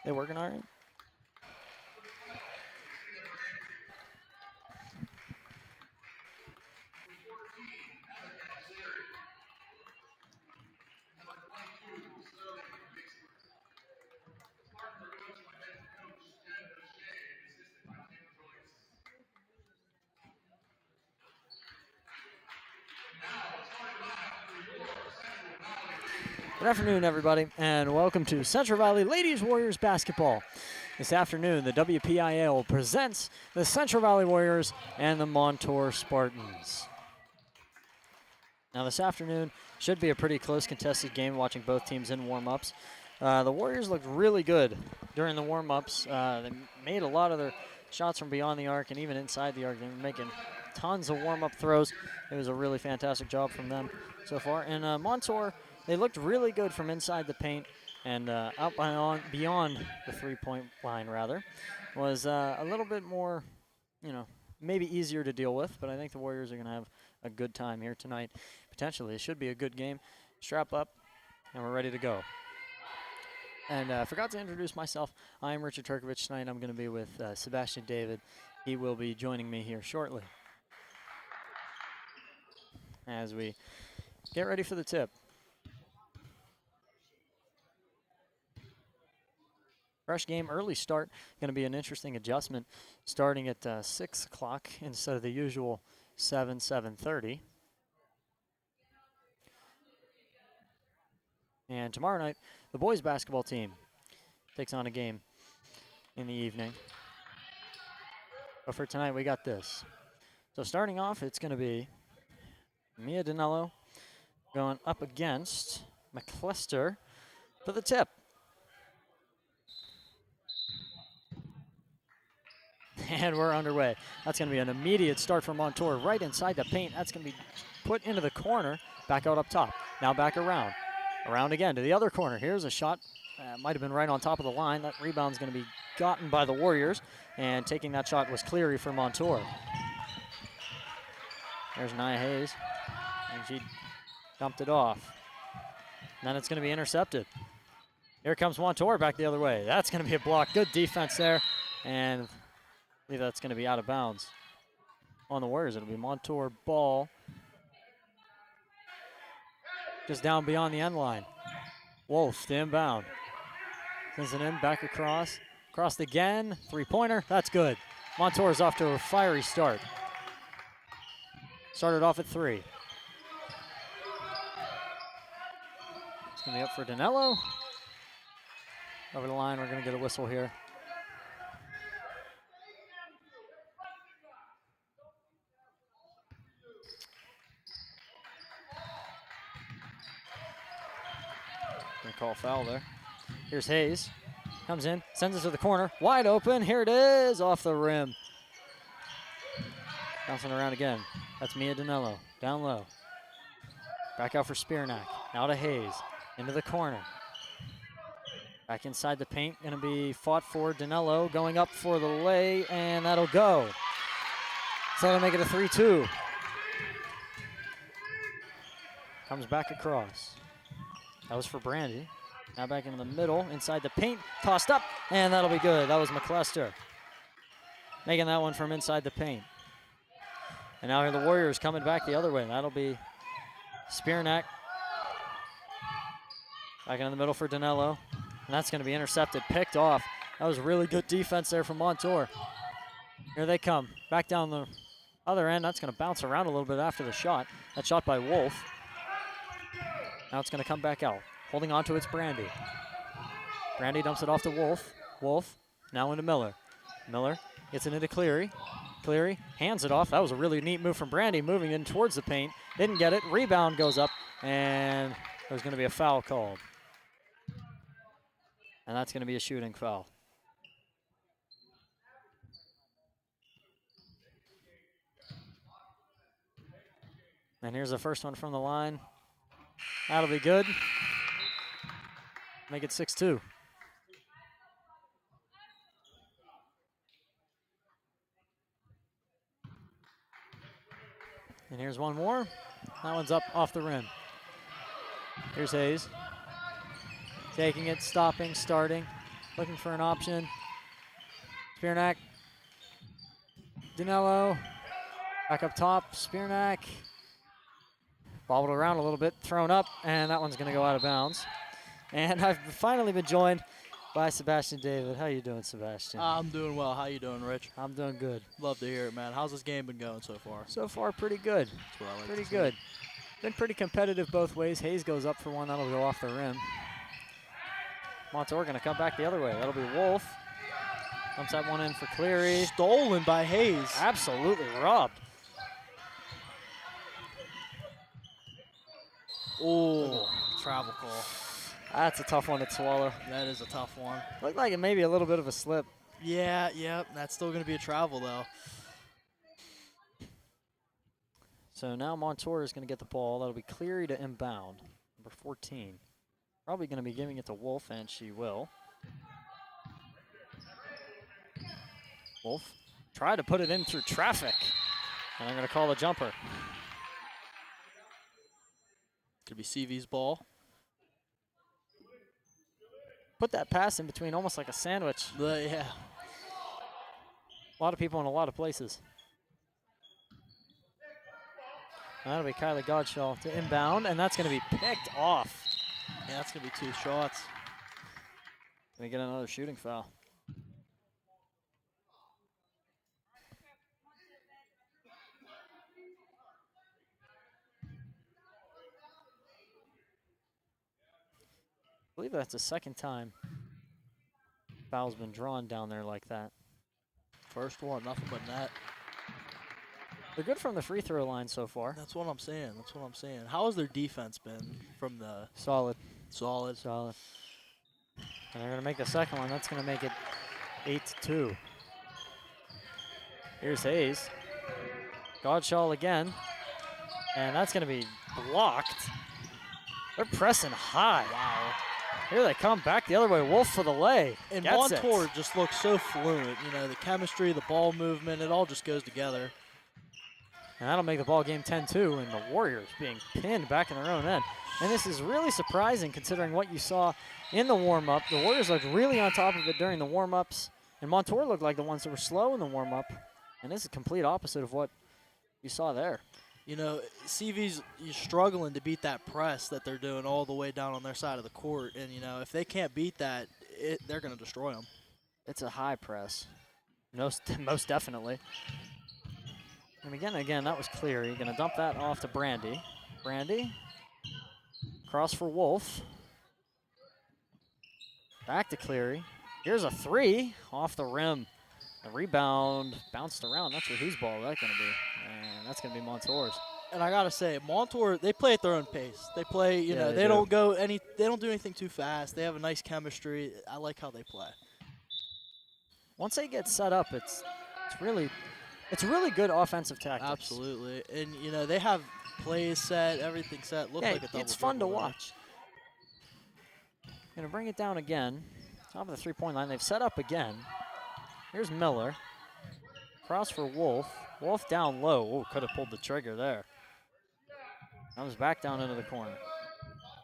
They working all right? Good afternoon, everybody, and welcome to Central Valley Ladies Warriors basketball. This afternoon, the WPIAL presents the Central Valley Warriors and the Montour Spartans. Now, this afternoon should be a pretty close contested game, watching both teams in warm-ups. The Warriors looked really good during the warm-ups. They made a lot of their shots from beyond the arc and even inside the arc. They were making tons of warm-up throws. It was a really fantastic job from them so far. And Montour, they looked really good from inside the paint and out beyond the three-point line, rather. Was a little bit more, maybe easier to deal with, but I think the Warriors are going to have a good time here tonight. Potentially, it should be a good game. Strap up, and we're ready to go. And I forgot to introduce myself. I'm Richard Turkovich. Tonight I'm going to be with Sebastian David. He will be joining me here shortly as we get ready for the tip. Fresh game, early start. Going to be an interesting adjustment, starting at 6 o'clock instead of the usual 7:30. And tomorrow night, the boys basketball team takes on a game in the evening. But for tonight, we got this. So starting off, it's going to be Mia Danello going up against McClester for the tip. And we're underway. That's going to be an immediate start for Montour right inside the paint. That's going to be put into the corner, back out up top. Now back around. Around again to the other corner. Here's a shot. Might have been right on top of the line. That rebound's going to be gotten by the Warriors. And taking that shot was Cleary for Montour. There's Nia Hayes. And she dumped it off. And then it's going to be intercepted. Here comes Montour back the other way. That's going to be a block. Good defense there. And I believe that's going to be out of bounds on the Warriors. It'll be Montour ball. Just down beyond the end line. Wolf to inbound. Sends it in, back across. Crossed again. Three-pointer. That's good. Montour's off to a fiery start. Started off at 3. It's going to be up for Danello. Over the line, we're going to get a whistle here. Call foul there. Here's Hayes. Comes in, sends it to the corner. Wide open. Here it is. Off the rim. Bouncing around again. That's Mia Danello. Down low. Back out for Spearnack. Now to Hayes. Into the corner. Back inside the paint. Going to be fought for Danello. Going up for the lay, and that'll go. So that'll make it a 3-2. Comes back across. That was for Brandy. Now back into the middle, inside the paint, tossed up, and that'll be good. That was McClester. Making that one from inside the paint. And now here the Warriors coming back the other way. That'll be Spearnack. Back in the middle for Danello. And that's going to be intercepted, picked off. That was really good defense there from Montour. Here they come. Back down the other end. That's going to bounce around a little bit after the shot. That shot by Wolf. Now it's going to come back out. Holding on to it's Brandy. Brandy dumps it off to Wolf. Wolf now into Miller. Miller gets it into Cleary. Cleary hands it off. That was a really neat move from Brandy, moving in towards the paint. Didn't get it. Rebound goes up, and there's going to be a foul called. And that's going to be a shooting foul. And here's the first one from the line. That'll be good. Make it 6-2. And here's one more. That one's up off the rim. Here's Hayes. Taking it, stopping, starting. looking for an option. Spearnack. Danilo. Back up top. Spearnack. Bobbled around a little bit, thrown up, and that one's going to go out of bounds. And I've finally been joined by Sebastian David. How you doing, Sebastian? I'm doing well. How you doing, Rich? I'm doing good. Love to hear it, man. How's this game been going so far? So far, pretty good. That's what I like Pretty to see. good. Been pretty competitive both ways. Hayes goes up for one. That'll go off the rim. Montour going to come back the other way. That'll be Wolf. Dumps that one in for Cleary. Stolen by Hayes. Absolutely robbed. Oh, travel call. That's a tough one to swallow. That is a tough one. Looked like it may be a little bit of a slip. Yeah, yep. That's still going to be a travel, though. So now Montour is going to get the ball. That'll be Cleary to inbound. Number 14. Probably going to be giving it to Wolf, and she will. Wolf tried to put it in through traffic. And I'm going to call the jumper. Could be CV's ball. Put that pass in between almost like a sandwich. Yeah. A lot of people in a lot of places. And that'll be Kylie Godshaw to inbound, and that's going to be picked off. Yeah, that's going to be 2 shots. Going to get another shooting foul. I believe that's the second time foul's been drawn down there like that. First one, nothing but net. They're good from the free throw line so far. That's what I'm saying. That's what I'm saying. How has their defense been from the Solid. solid? Solid. And they're going to make the second one. That's going to make it 8-2. Here's Hayes. Godshaw again. And that's going to be blocked. They're pressing high. Wow. Here they come back the other way. Wolf for the lay. And Gets it. Montour just looks so fluent. You know, the chemistry, the ball movement, it all just goes together. And that'll make the ball game 10-2, and the Warriors being pinned back in their own end. And this is really surprising considering what you saw in the warm-up. The Warriors looked really on top of it during the warm-ups, and Montour looked like the ones that were slow in the warm-up. And this is a complete opposite of what you saw there. You know, CV's struggling to beat that press that they're doing all the way down on their side of the court. And, you know, if they can't beat that, they're going to destroy them. It's a high press. Most definitely. And again, that was Cleary. Going to dump that off to Brandy. Brandy. Cross for Wolf. Back to Cleary. Here's a 3 off the rim. The rebound bounced around. Not sure whose ball that's going to be. And that's going to be Montour's. And I got to say, Montour, they play at their own pace. They play, you know, they they do. don't do anything too fast. They have a nice chemistry. I like how they play. Once they get set up, it's really good offensive tactics. Absolutely. And, you know, they have plays set, everything set. Look Yeah, like a double it's fun to dribble, really. watch. Going to bring it down again. Top of the three-point line. They've set up again. Here's Miller. Cross for Wolf. Wolf down low. Oh, could have pulled the trigger there. Comes back down into the corner.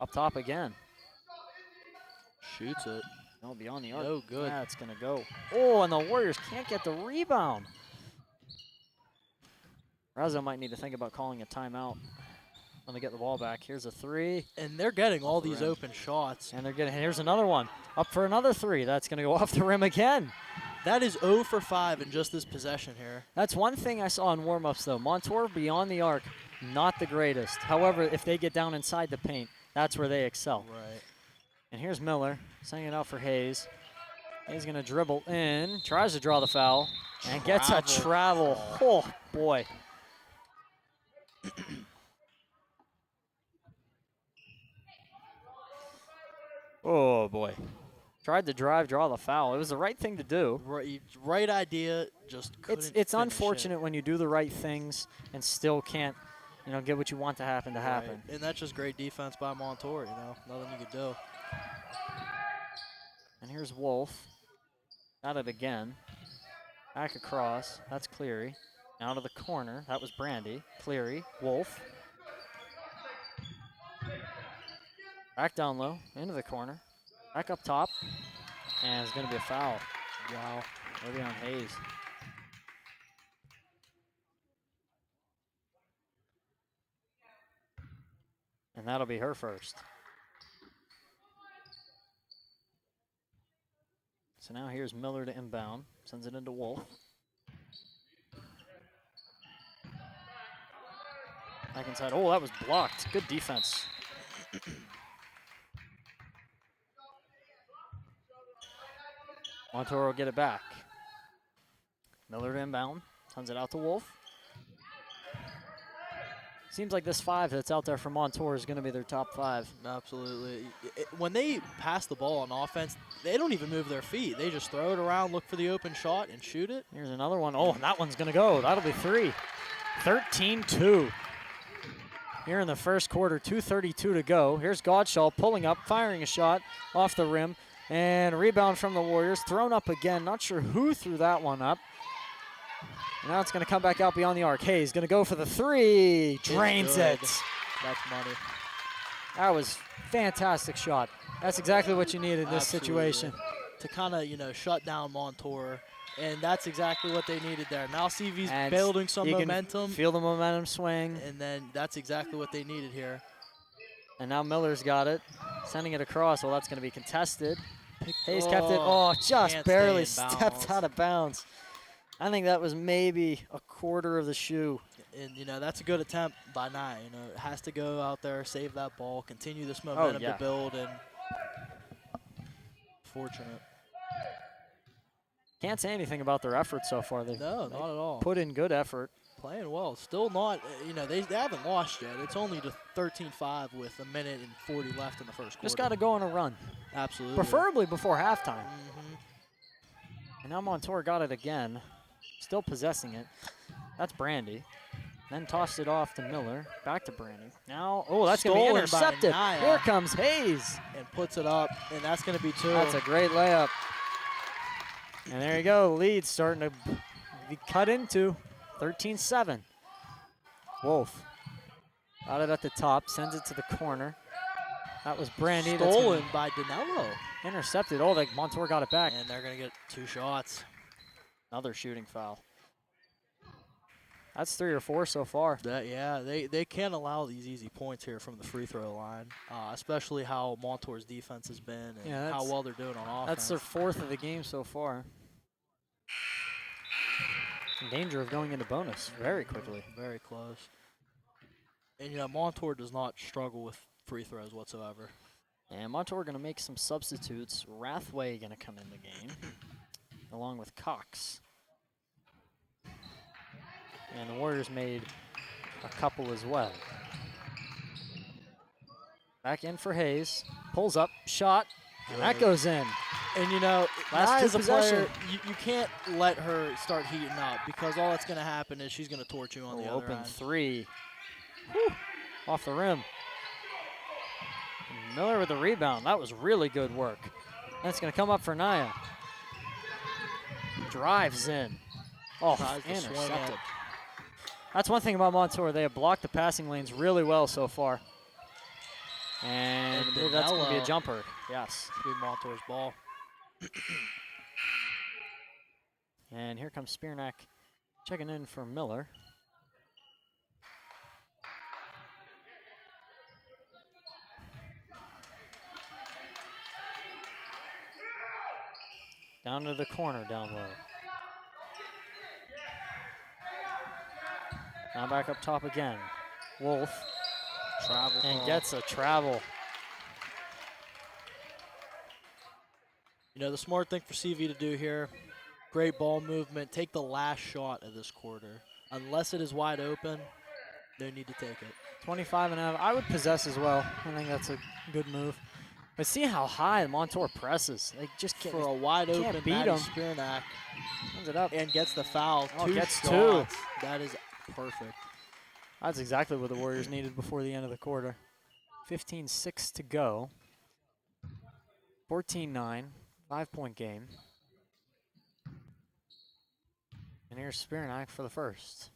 Up top again. Shoots it. No, beyond the arc. No good. That's going to go. Oh, and the Warriors can't get the rebound. Razzo might need to think about calling a timeout when they get the ball back. Here's a 3. And they're getting all the these rim. open shots. And they're getting, here's another one. Up for another 3. That's going to go off the rim again. That is 0 for 5 in just this possession here. That's one thing I saw in warm-ups, though. Montour beyond the arc, not the greatest. However, if they get down inside the paint, that's where they excel. Right. And here's Miller, sending it out for Hayes. Hayes going to dribble in, tries to draw the foul, and gets a travel. Oh, boy. Oh, boy. Tried to drive, draw the foul. It was the right thing to do. Right idea, just couldn't It's finish unfortunate it. when you do the right things and still can't, get what you want to happen. Right. And that's just great defense by Montour, nothing you could do. And here's Wolf. Got it again. Back across. That's Cleary. Now to the corner. That was Brandy. Cleary. Wolf. Back down low. Into the corner. Back up top. And it's going to be a foul. Wow. Maybe on Hayes. And that'll be her first. So now here's Miller to inbound. Sends it into Wolf. Back inside. Oh, that was blocked. Good defense. Montour will get it back. Miller to inbound. Sends it out to Wolf. Seems like this 5 that's out there for Montour is going to be their top 5. Absolutely. When they pass the ball on offense, they don't even move their feet. They just throw it around, look for the open shot, and shoot it. Here's another one. Oh, and that one's going to go. That'll be 3. 13-2. Here in the first quarter, 2:32 to go. Here's Godshaw pulling up, firing a shot off the rim, and a rebound from the Warriors. Thrown up again. Not sure who threw that one up. Now it's going to come back out beyond the arc. Hayes going to go for the 3. Drains it. That's money. That was fantastic shot. That's exactly what you need in this situation. To kind of, shut down Montour. And that's exactly what they needed there. Now CV's And building some you can momentum. Feel the momentum swing. And then that's exactly what they needed here. And now Miller's got it. Sending it across. Well, that's going to be contested. Hayes kept it. Oh, just barely stepped out of bounds. I think that was maybe a quarter of the shoe. And, that's a good attempt by Nye. It has to go out there, save that ball, continue this momentum to build, and fortunate. Can't say anything about their effort so far. No, not at all. Put in good effort. Playing well. Still not, they haven't lost yet. It's only to 13-5 with 1:40 left in the first quarter. Just got to go on a run. Absolutely. Preferably before halftime. And now Montour got it again. Still possessing it. That's Brandy. Then tossed it off to Miller. Back to Brandy. Now, oh, that's going to be intercepted. Here comes Hayes. And puts it up, and that's going to be 2. That's a great layup. And there you go. Lead starting to be cut into. 13-7. Wolf. Got it at the top. Sends it to the corner. That was Brandy. Stolen by Danilo. Intercepted. Oh, Montour got it back. And they're going to get 2 shots. Another shooting foul. That's 3 or 4 so far. They can't allow these easy points here from the free throw line, especially how Montour's defense has been and how well they're doing on offense. That's their 4th of the game so far. In danger of going into bonus very quickly. Very close. And, Montour does not struggle with free throws whatsoever. And Montour going to make some substitutes. Rathway going to come in the game, along with Cox. And the Warriors made a couple as well. Back in for Hayes. Pulls up, shot, and that goes in. And, last as a player, possession. you can't let her start heating up because all that's going to happen is she's going to torch you on the other open end. 3. Whew. Off the rim. Miller with the rebound. That was really good work. That's going to come up for Naya. Drives in. Oh, intercepted. That's one thing about Montour. They have blocked the passing lanes really well so far. And that's going to be a jumper. Yes. It's going to be Montour's ball. And here comes Spiernak checking in for Miller. Down to the corner, down low. Now back up top again. Wolf. Travel. And gets a travel. The smart thing for CV to do here, great ball movement, take the last shot of this quarter. Unless it is wide open, they need to take it. 25.5. I would possess as well. I think that's a good move. But see how high Montour presses. They just can't. For a wide open beat him. Spiernak. Runs it up. And gets the foul. Oh, 2 gets shots. 2. That is perfect. That's exactly what the Warriors needed before the end of the quarter. 15-6 to go. 14-9. 5-point game. And here's Spiernak for the first.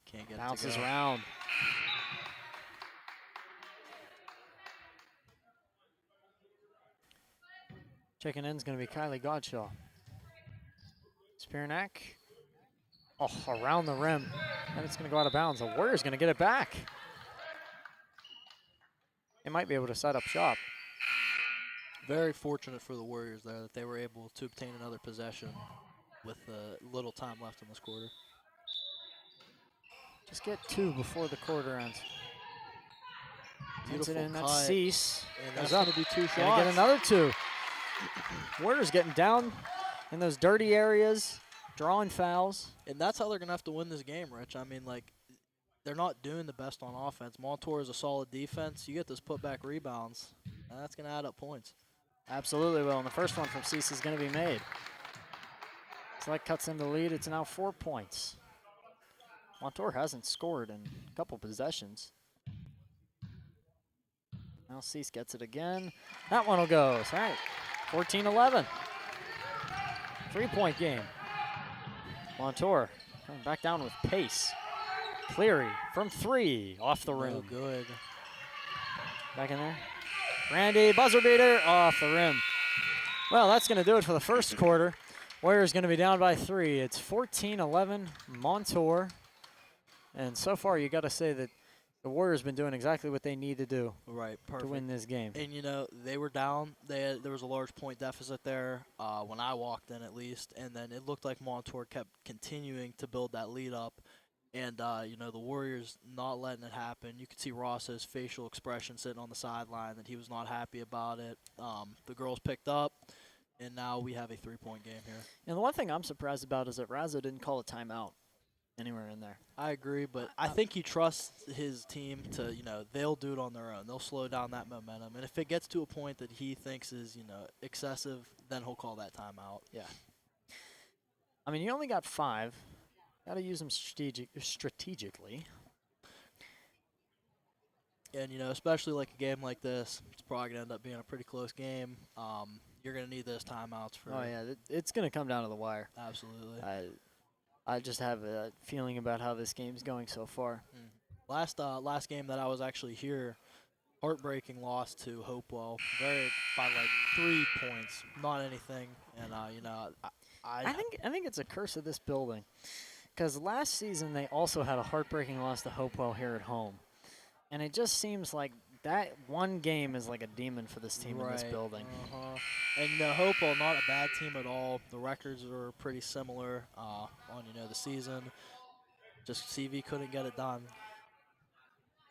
Can't get Bounces around. Checking in is going to be Kylie Godshaw. Spearneck. Oh, around the rim. And it's going to go out of bounds. The Warriors going to get it back. They might be able to set up shop. Very fortunate for the Warriors there that they were able to obtain another possession with little time left in this quarter. Just get 2 before the quarter ends. Beautiful in, cut. that's Cease. And that's going to be 2 shots. Gonna get another 2. Warriors getting down in those dirty areas, drawing fouls. And that's how they're going to have to win this game, Rich. I mean, like, they're not doing the best on offense. Montour is a solid defense. You get those putback rebounds, and that's going to add up points. Absolutely will. And the first one from Cease is going to be made. Select cuts in the lead. It's now 4 points. Montour hasn't scored in a couple possessions. Now Cease gets it again. That one will go. That's right. 14-11. 3-point game. Montour coming back down with pace. Cleary from 3 off the rim. Oh, good. Back in there. Randy, buzzer beater, off the rim. Well, that's going to do it for the first quarter. Warriors going to be down by 3. It's 14-11 Montour. And so far, you got to say that the Warriors been doing exactly what they need to do Perfect. to win this game. And, you know, they were down. There was a large point deficit there when I walked in, at least. And then it looked like Montour kept continuing to build that lead up. And, you know, the Warriors not letting it happen. You could see Ross's facial expression sitting on the sideline that he was not happy about it. The girls picked up, and now we have a 3-point game here. And the one thing I'm surprised about is that Razzo didn't call a timeout anywhere in there. I agree, but I think he trusts his team to, you know, they'll do it on their own. They'll slow down that momentum. And if it gets to a point that he thinks is, you know, excessive, then he'll call that timeout. Yeah. I mean, you only got 5. Got to use them strategically. And, you know, especially like a game like this, it's probably going to end up being a pretty close game. You're going to need those timeouts for. Oh, yeah. It's going to come down to the wire. Absolutely. I just have a feeling about how this game's going so far. Last game that I was actually here, heartbreaking loss to Hopewell, by like 3 points, not anything. And you know, I think it's a curse of this building, because last season they also had a heartbreaking loss to Hopewell here at home, and it just seems like that one game is like a demon for this team in this building. And, you know, Hopewell, not a bad team at all. The records are pretty similar on, you know, the season. Just CV couldn't get it done.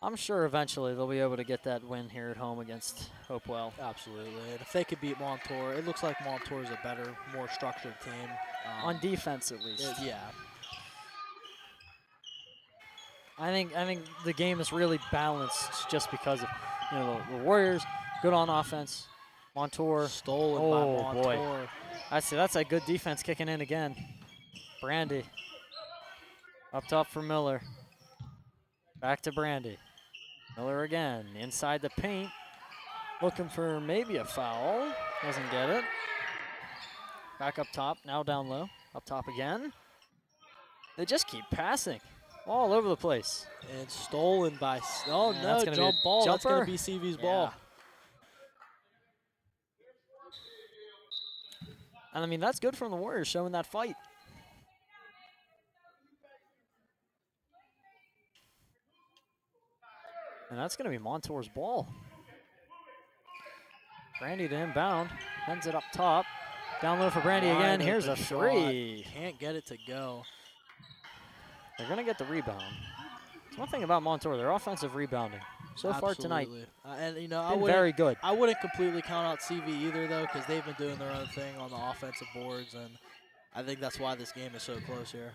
I'm sure eventually they'll be able to get that win here at home against Hopewell. Absolutely. And if they could beat Montour, it looks like Montour is a better, more structured team. On defense, at least. Yeah. I think the game is really balanced just because of, you know, the Warriors good on offense. Montour stolen by Montour. Boy. That's a good defense kicking in again. Brandy up top for Miller. Back to Brandy. Miller again inside the paint, looking for maybe a foul. Doesn't get it. Back up top, now down low. Up top again. They just keep passing all over the place. And stolen by, oh yeah, no, jump ball. Jumper. That's going to be CV's ball. And I mean, that's good from the Warriors showing that fight. And that's going to be Montour's ball. Brandy to inbound. Sends it up top. Down low for Brandy again. Here's a 3. Can't get it to go. They're going to get the rebound. It's one thing about Montour, their offensive rebounding. So far tonight, and you know, been very good. I wouldn't completely count out CV either, though, because they've been doing their own thing on the offensive boards, and I think that's why this game is so close here.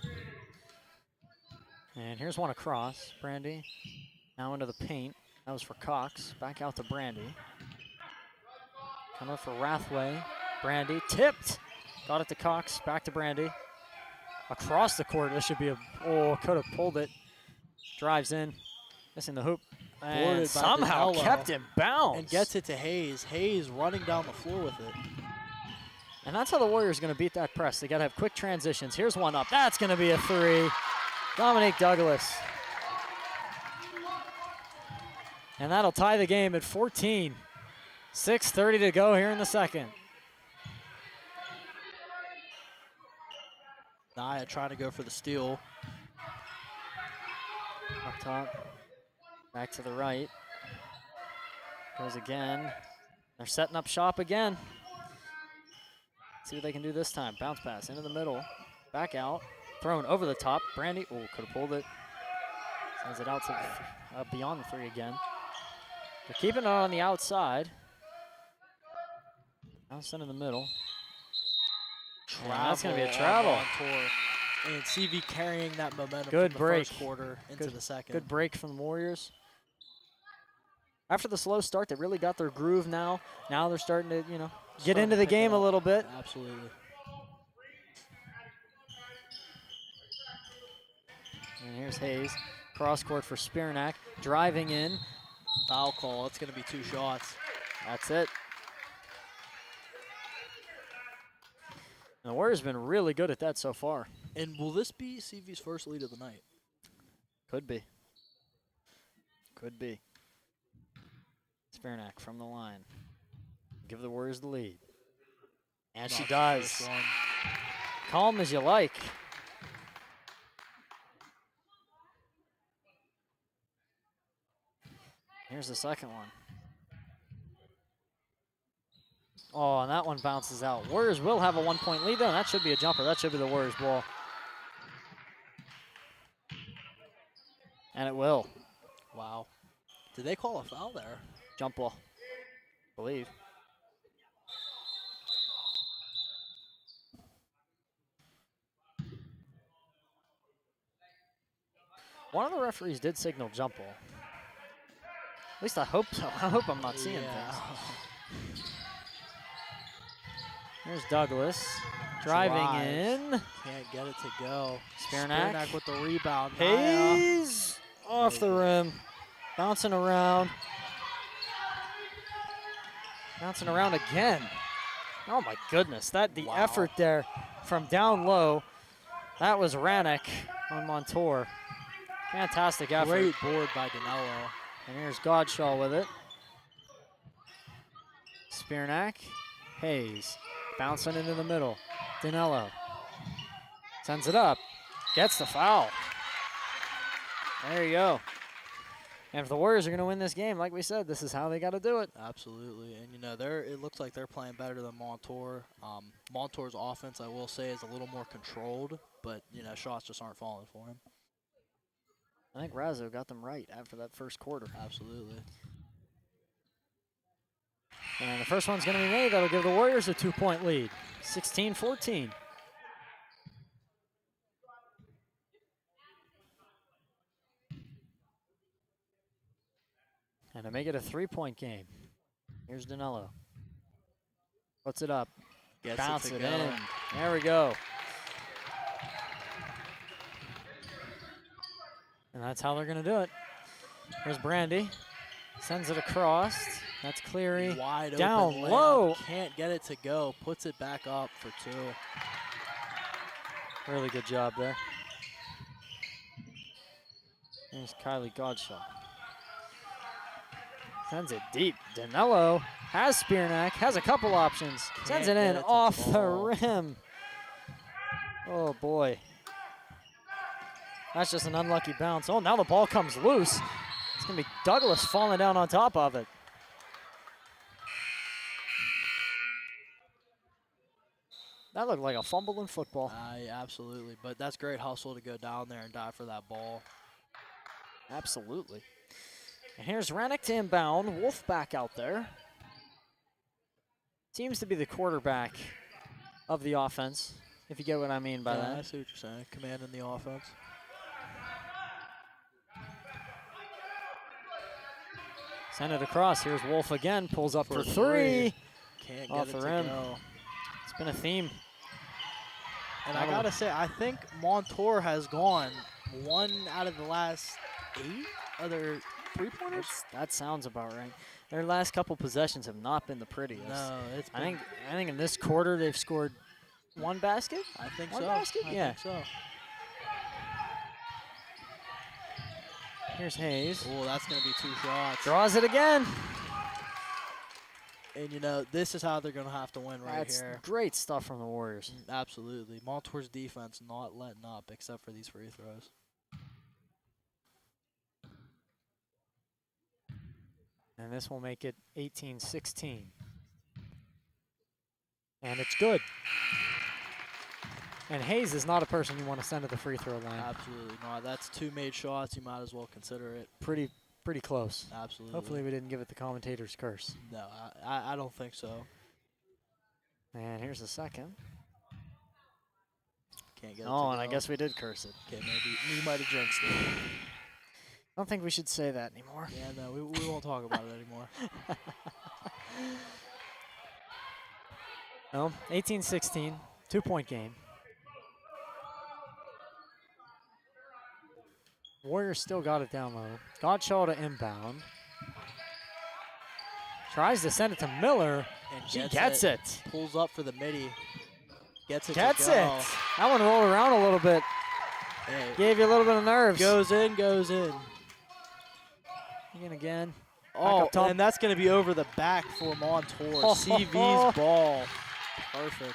And here's one across. Brandy now into the paint. That was for Cox. Back out to Brandy. Coming up for Rathway. Brandy tipped. Got it to Cox. Back to Brandy. Across the court. This should be a, could have pulled it. Drives in. Missing the hoop. And somehow kept it bounce. And gets it to Hayes. Hayes running down the floor with it. And that's how the Warriors are going to beat that press. They got to have quick transitions. Here's one up. That's going to be a 3. Dominique Douglas. And that'll tie the game at 14. 6:30 to go here in the second. Naya trying to go for the steal. Up top. Back to the right. Goes again. They're setting up shop again. See what they can do this time. Bounce pass into the middle. Back out. Thrown over the top. Brandy, oh, could have pulled it. Sends it out to beyond the 3 again. They're keeping it on the outside. Now send in the middle. Travel. That's going to be a travel. Montour. And CV carrying that momentum Good from break. the first quarter into the second. Good break from the Warriors. After the slow start, they really got their groove now. Now they're starting to, get into the game a little bit. Absolutely. And here's Hayes. Cross court for Spirnak. Driving in. Foul call. It's going to be 2 shots. That's it. And the Warriors have been really good at that so far. And will this be CV's first lead of the night? Could be. Could be. Spirnak from the line. Give the Warriors the lead. And she does. Calm as you like. Here's the second one. Oh, and that one bounces out. Warriors will have a 1-point lead, though, and that should be a jumper. That should be the Warriors' ball. And it will. Wow. Did they call a foul there? Jump ball, I believe. One of the referees did signal jump ball. At least I hope so. I hope I'm not seeing things. Here's Douglas. Driving in. Can't get it to go. Spirnak with the rebound. Hayes off the rim. Bouncing around. Bouncing around again. Oh my goodness. The effort there from down low. That was Rannick on Montour. Fantastic effort. Great board by Danilo. And here's Godshaw with it. Spirnak. Hayes. Bouncing into the middle. Danilo. Sends it up. Gets the foul. There you go. And if the Warriors are going to win this game, like we said, this is how they got to do it. Absolutely. And, it looks like they're playing better than Montour. Montour's offense, I will say, is a little more controlled, but, shots just aren't falling for him. I think Razzo got them right after that first quarter. Absolutely. And the first one's going to be made. That'll give the Warriors a 2-point lead, 16-14. And to make it a 3-point game, here's Danilo. Puts it up. Bounce it in. There we go. And that's how they're going to do it. Here's Brandy. Sends it across. That's Cleary. Wide open down layup. low. Can't get it to go. Puts it back up for 2. Really good job there. Here's Kylie Godshaw. Sends it deep. Danilo has Spirnak. Has a couple options. Sends it in off the rim. Oh, boy. That's just an unlucky bounce. Oh, now the ball comes loose. It's going to be Douglas falling down on top of it. That looked like a fumble in football. Yeah, absolutely. But that's great hustle to go down there and dive for that ball. Absolutely. And here's Rannick to inbound. Wolf back out there. Seems to be the quarterback of the offense, if you get what I mean by that. I see what you're saying. Commanding the offense. Send it across. Here's Wolf again. Pulls up for 3. Can't off get it the to rim. go. It's been a theme. And I gotta say, I think Montour has gone 1 out of the last 8 other 3-pointers. That sounds about right. Their last couple possessions have not been the prettiest. No, it's. I think in this quarter they've scored 1 basket. I think One so. basket? I Yeah. think so. Here's Hayes. Oh, that's gonna be 2 shots. Draws it again. And, you know, this is how they're going to have to win right That's here. great stuff from the Warriors. Absolutely. Montour's defense not letting up except for these free throws. And this will make it 18-16. And it's good. And Hayes is not a person you want to send to the free throw line. Absolutely not. That's 2 made shots. You might as well consider it. Pretty close. Absolutely. Hopefully we didn't give it the commentator's curse. No, I don't think so. And here's the second. Can't get it. Oh, and I guess we did curse it. Okay, maybe you might have jinxed it. I don't think we should say that anymore. Yeah, no, we won't talk about it anymore. No, 18-16, 2-point game. Warriors still got it down low. Godshaw to inbound. Tries to send it to Miller. And She gets it. Pulls up for the midi. Gets it. Gets to go. it. That one rolled around a little bit. Hey, Gave you a little bit of nerves. goes in, goes in. Again. Oh, up top. and that's going to be over the back for Montour. CV's ball. Perfect.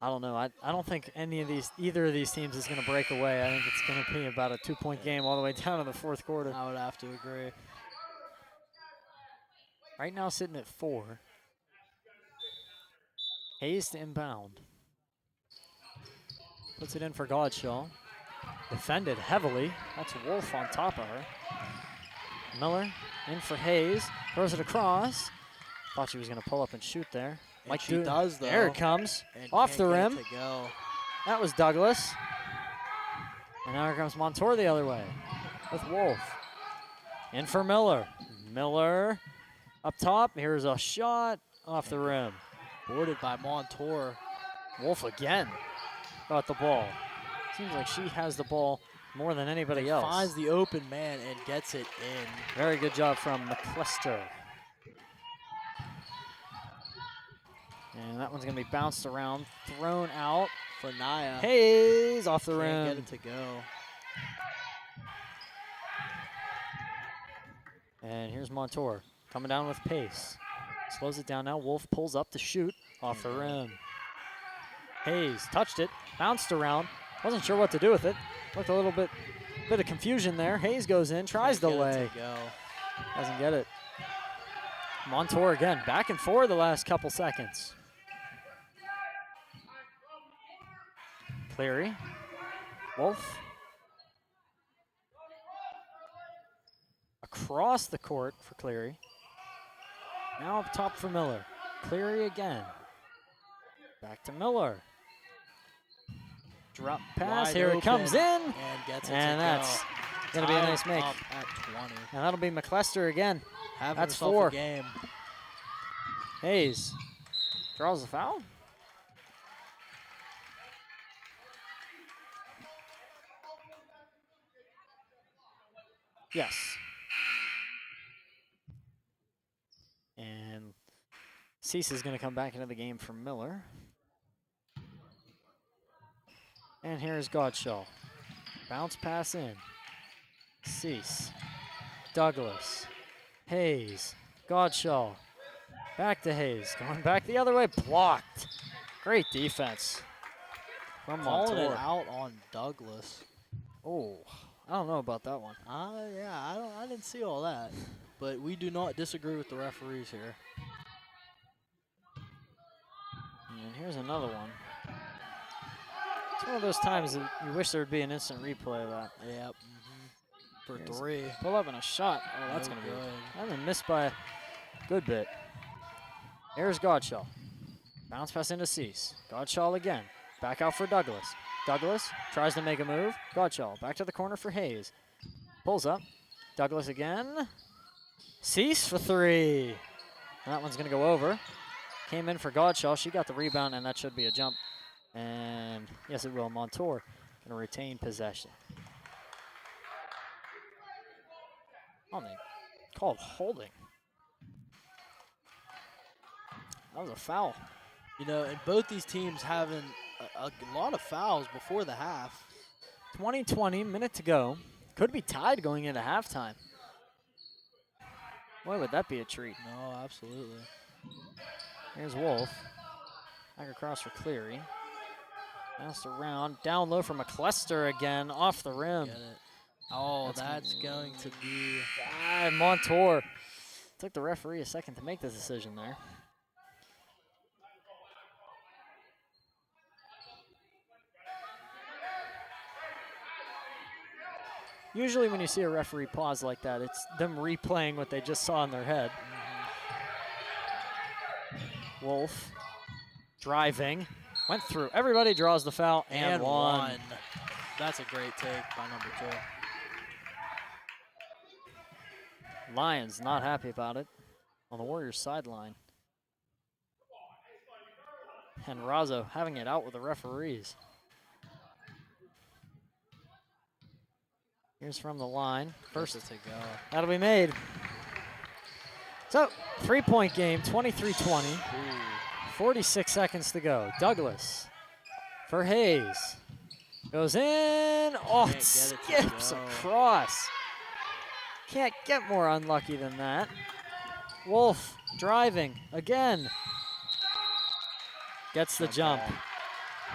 I don't know. I don't think either of these teams is going to break away. I think it's going to be about a 2-point game all the way down to the fourth quarter. I would have to agree. Right now sitting at 4. Hayes to inbound. Puts it in for Godshaw. Defended heavily. That's Wolf on top of her. Miller in for Hayes. Throws it across. Thought she was going to pull up and shoot there. And she does, though. There it comes. And Off the can't rim. get it to go. That was Douglas. And now here comes Montour the other way with Wolf. In for Miller. Miller up top. Here's a shot off the rim. Boarded by Montour. Wolf again got the ball. Seems like she has the ball more than anybody else. Finds the open man and gets it in. Very good job from McClester. And that one's going to be bounced around, thrown out. For Naya. Hayes off the Can't rim. get it to go. And here's Montour coming down with pace. Slows it down now. Wolf pulls up to shoot off the rim. Hayes touched it, bounced around. Wasn't sure what to do with it. Looked a little bit of confusion there. Hayes goes in, tries the lay. Doesn't get it. Montour again, back and forth the last couple seconds. Cleary. Wolf. Across the court for Cleary. Now up top for Miller. Cleary again. Back to Miller. Drop pass. Wide Here it open comes in. And gets it And to that's go. going to be a nice make. Up at 20. And that'll be McClester again. Having That's herself 4. a game. Hayes draws the foul. Yes. And Cease is going to come back into the game for Miller. And here's Godshaw. Bounce pass in. Cease. Douglas. Hayes. Godshaw. Back to Hayes. Going back the other way. Blocked. Great defense from Calling Montour. it out on Douglas. Oh, I don't know about that one. Yeah, I didn't see all that. But we do not disagree with the referees here. And here's another one. It's one of those times that you wish there would be an instant replay of that. Yep. For Here's 3. Pull up and a shot. Oh, that's No going to be good. That one missed by a good bit. Here's Godshaw. Bounce pass into Cease. Godshaw again. Back out for Douglas. Douglas tries to make a move. Godshaw back to the corner for Hayes. Pulls up. Douglas again. Cease for 3. That one's going to go over. Came in for Godshaw. She got the rebound, and that should be a jump. And yes, it will. Montour going to retain possession. Oh, they called holding. That was a foul. You know, and both these teams having a lot of fouls before the half. 20-20, minute to go. Could be tied going into halftime. Why would that be a treat? No, absolutely. Here's Wolf. Back across for Cleary. Bounced around. Down low for McClester again. Off the rim. Get it. Oh, that's going to be... Montour. Took the referee a second to make the decision there. Usually when you see a referee pause like that, it's them replaying what they just saw in their head. Wolf driving. Went through. Everybody draws the foul and won. That's a great take by number 2. Lions not happy about it on the Warriors sideline. And Razzo having it out with the referees. Here's from the line. First to go. That'll be made. So, 3-point game, 23-20. 46 seconds to go. Douglas for Hayes. Goes in. Oh, it skips across. Can't get more unlucky than that. Wolf driving again. Gets the jump.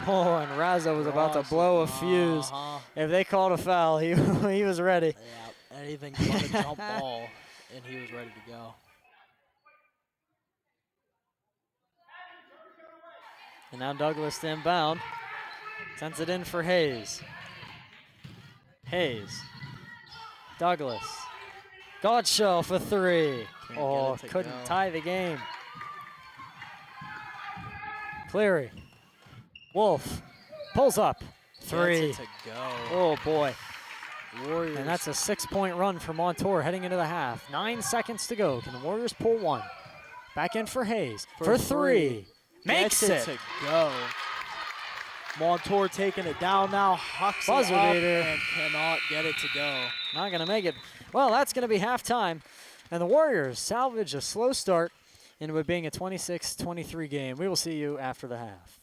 Oh, and Razzo was about to blow a fuse. If they called a foul, he was ready. Yeah, anything but a jump ball, and he was ready to go. And now Douglas to inbound. Sends it in for Hayes. Hayes. Douglas. Godshell for 3. Couldn't tie the game. Cleary. Wolf pulls up. 3. To go. Oh, boy. Warriors. And that's a 6-point run for Montour heading into the half. 9 seconds to go. Can the Warriors pull one? Back in for Hayes. For 3. Makes it. To go. Montour taking it down now. Hucks Buzzer it up beater. and cannot get it to go. Not going to make it. Well, that's going to be halftime. And the Warriors salvage a slow start into it being a 26-23 game. We will see you after the half.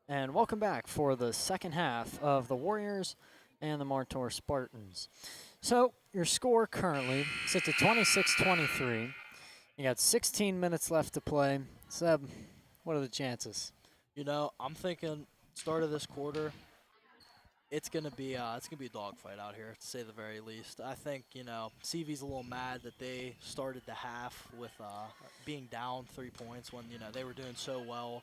And welcome back for the second half of the Warriors and the Montour Spartans. So your score currently sits at 26-23. You got 16 minutes left to play. Seb, what are the chances? You know, I'm thinking start of this quarter, it's gonna be a dogfight out here, to say the very least. I think CV's a little mad that they started the half with being down 3 points when they were doing so well,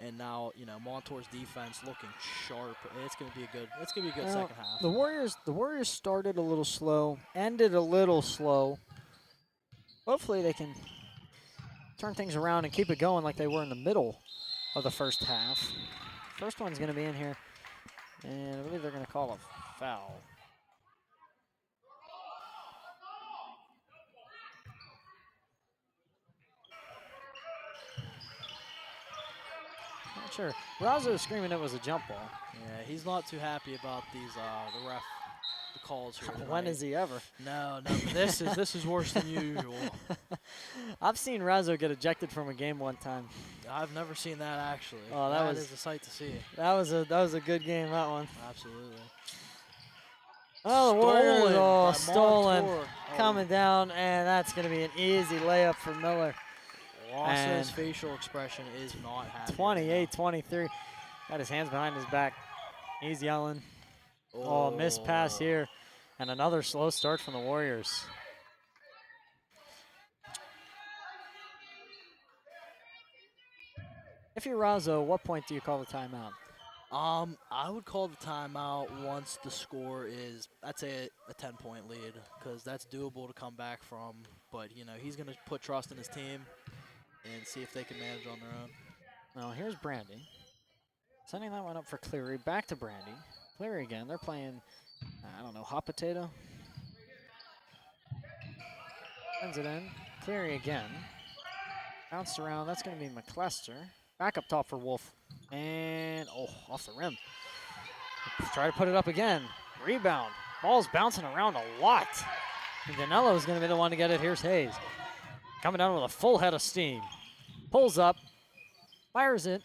and now Montour's defense looking sharp. It's gonna be a good second half. The Warriors started a little slow, ended a little slow. Hopefully they can turn things around and keep it going like they were in the middle of the first half. First one's going to be in here, and I believe they're going to call a foul. Not sure. Razzo's screaming it was a jump ball. Yeah, he's not too happy about these the calls here tonight. When is he ever? No, but this is worse than usual. I've seen Razzo get ejected from a game one time. I've never seen that actually. Oh, that is a sight to see. That was a good game, that one. Absolutely. Oh, the Warriors stolen. Montour. Coming down, and that's going to be an easy layup for Miller. Ross's facial expression is not happy. 28-23. Got his hands behind his back. He's yelling. Oh, missed pass here. And another slow start from the Warriors. If you're Razzo, what point do you call the timeout? I would call the timeout once the score is, I'd say, a 10-point lead, because that's doable to come back from. But, he's going to put trust in his team and see if they can manage on their own. Well, here's Brandy. Sending that one up for Cleary. Back to Brandy. Cleary again. They're playing, I don't know, hot potato. Sends it in. Cleary again. Bounced around. That's going to be McClester. Back up top for Wolf. And, off the rim. Try to put it up again. Rebound. Ball's bouncing around a lot. And Danilo is going to be the one to get it. Here's Hayes. Coming down with a full head of steam. Pulls up. Fires it.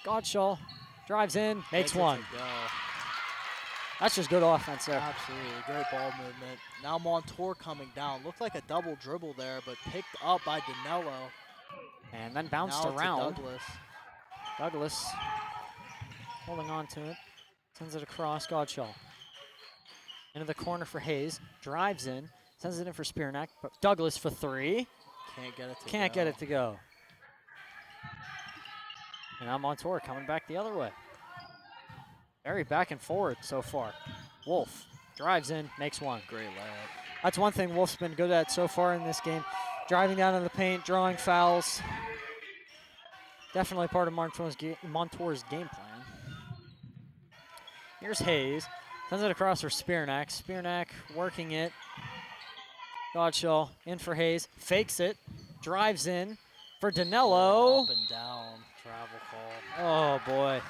Godshaw drives in. Makes one. That's just good offense there. Absolutely. Great ball movement. Now Montour coming down. Looked like a double dribble there, but picked up by Danilo. And then bounced now around. To Douglas holding on to it. Sends it across. Godshaw. Into the corner for Hayes. Drives in. Sends it in for Spearneck. But Douglas for three. Can't get it to go. And now Montour coming back the other way. Very back and forward so far. Wolf drives in, makes one. Great layup. That's one thing Wolf's been good at so far in this game. Driving down in the paint, drawing fouls. Definitely part of Montour's game plan. Here's Hayes. Sends it across for Spearneck. Spearneck working it. Godshaw in for Hayes. Fakes it. Drives in for Danilo. Up and down. Travel call. Oh, boy.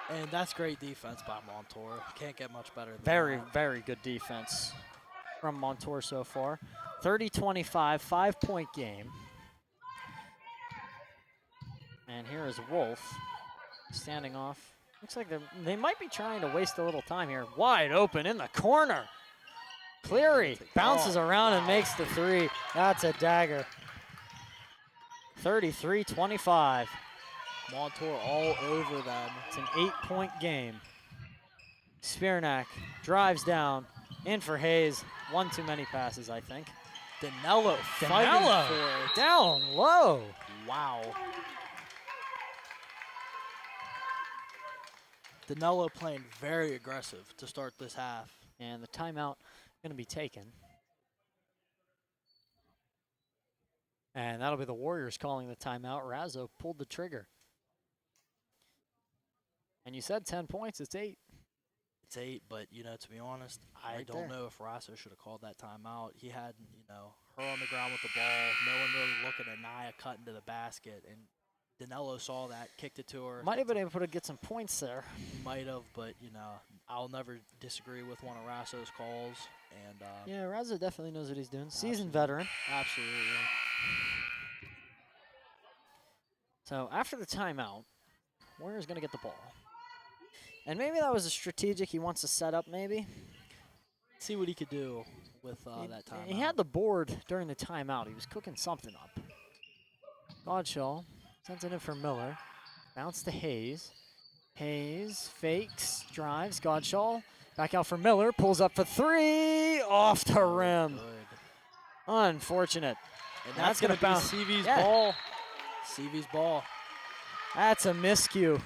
And that's great defense by Montour. Can't get much better than that. Very good defense from Montour so far. 30-25, 5-point game. And here is Wolf standing off. Looks like they might be trying to waste a little time here. Wide open in the corner. Cleary bounces around and makes the three. That's a dagger. 33-25. Montour all over them. It's an 8-point game. Spearneck drives down. In for Hayes. One too many passes, I think. Danilo fighting for it. Down low. Wow. Danilo playing very aggressive to start this half. And the timeout going to be taken. And that'll be the Warriors calling the timeout. Razzo pulled the trigger. And you said 10 points. It's 8. It's 8, but, to be honest, I don't know if Razzo should have called that timeout. He had, her on the ground with the ball. No one really looking at Naya cut into the basket. And Danilo saw that, kicked it to her. Might have been able to get some points there. Might have, but, I'll never disagree with one of Razzo's calls. And yeah, Razzo definitely knows what he's doing. Seasoned veteran. Absolutely. So after the timeout, Warriors going to get the ball. And maybe that was a strategic. He wants to set up, maybe. See what he could do with that timeout. He had the board during the timeout. He was cooking something up. Godshaw sends it in for Miller. Bounce to Hayes. Hayes fakes, drives. Godshaw back out for Miller. Pulls up for three. Off the rim. Good. Unfortunate. And That's going gonna to be bounce. CV's Yeah. ball. CV's ball. That's a miscue.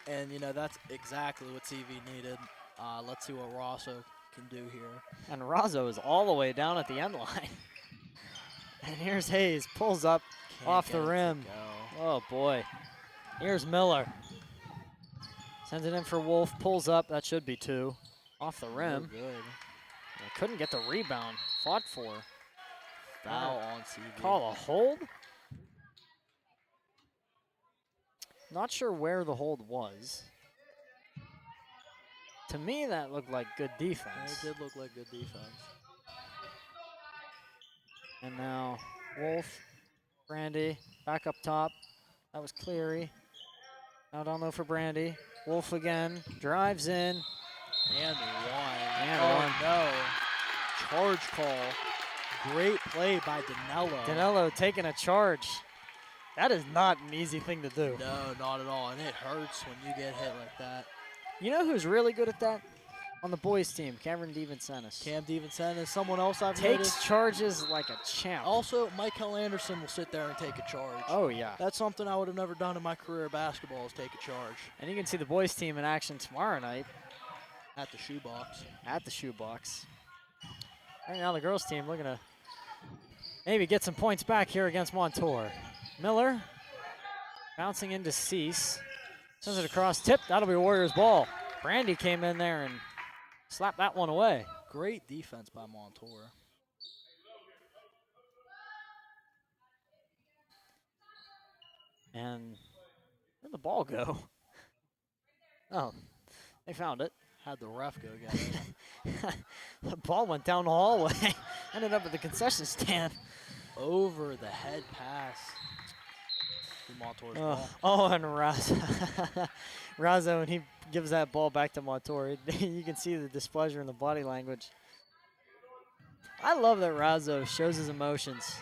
And, you know, that's exactly what CV needed. Let's see what Rosso can do here. And Razzo is all the way down at the end line. And here's Hayes. Pulls up Can't off get the it to rim. go. Oh, boy. Here's Miller. Sends it in for Wolf. Pulls up. That should be two. Off the No rim. good. Couldn't get the rebound. Fought for. Foul on CV. Call a hold? Not sure where the hold was. To me, that looked like good Yeah, defense. it did look like good defense. And now Wolf, Brandy, back up top. That was Cleary. Now down low for Brandy. Wolf again, drives in. And one. And oh, one. no. Charge call. Great play by Danilo. Danilo taking a charge. That is not an easy thing to do. No, not at all. And it hurts when you get hit like that. You know who's really good at that? On the boys team, Cameron DeVincentis. Cam DeVincentis is someone else I've Takes noticed. charges like a champ. Also, Michael Anderson will sit there and take a charge. Oh, yeah. That's something I would have never done in my career of basketball is take a charge. And you can see the boys team in action tomorrow night At the shoebox. at the shoebox. Right now, the girls team looking to maybe get some points back here against Montour. Miller bouncing into Cease. Sends it across, tip. That'll be Warriors ball. Brandy came in there and slapped that one away. Great defense by Montour. And where'd the ball go? Oh, they found it. Had the ref go get it. The ball went down the hallway. Ended up at the concession stand. Over the head pass. To Montour's ball. Oh, and Razzo, when he gives that ball back to Montour, you can see the displeasure in the body language. I love that Razzo shows his emotions,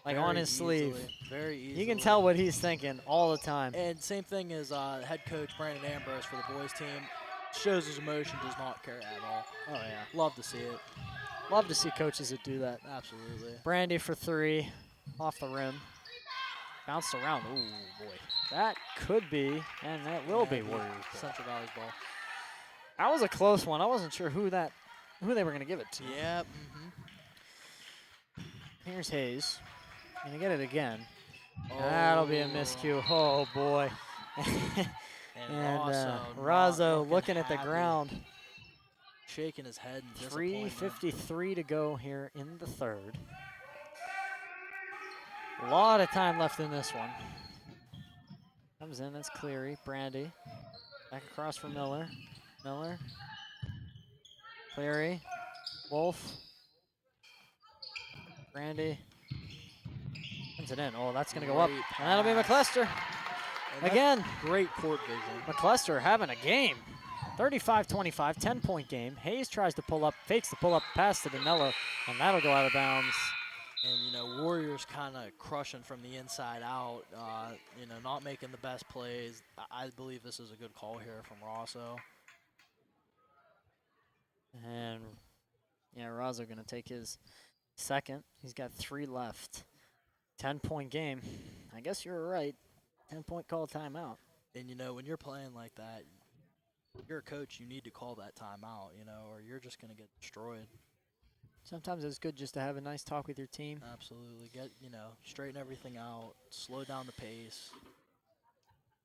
like on his sleeve. Very easily. You can tell what he's thinking all the time. And same thing as head coach Brandon Ambrose for the boys team. Shows his emotion, does not care at all. Oh, yeah. Love to see it. Love to see coaches that do that. Absolutely. Brandy for three, off the rim. Bounced around. Ooh, boy. That could be, and that will be Warriors ball. Central Valley's ball. That was a close one. I wasn't sure who they were going to give it to. Yep. Here's Hayes. Gonna get it again. Oh. That'll be a miscue. Oh boy. And Razzo looking at the happy. ground. Shaking his head in disappointment. 3:53 to go here in the third. A lot of time left in this one. Comes in, that's Cleary. Brandy. Back across for Miller. Miller. Cleary. Wolf. Brandy. Sends it in. Oh, that's going to go up. Great And that'll be pass. McCluster. And that's Again, great court vision. McCluster having a game. 35-25, 10-point game. Hayes tries to pull up, fakes the pull up pass to Danilo, and that'll go out of bounds. And, you know, Warriors kind of crushing from the inside out, you know, not making the best plays. I believe this is a good call here from Rosso. And, yeah, Razzo going to take his second. He's got 3 left. 10-point game. I guess you're right. 10-point call timeout. And, you know, when you're playing like that, you're a coach, you need to call that timeout, you know, or you're just going to get destroyed. Sometimes it's good just to have a nice talk with your team. Absolutely. Get, you know, straighten everything out, slow down the pace.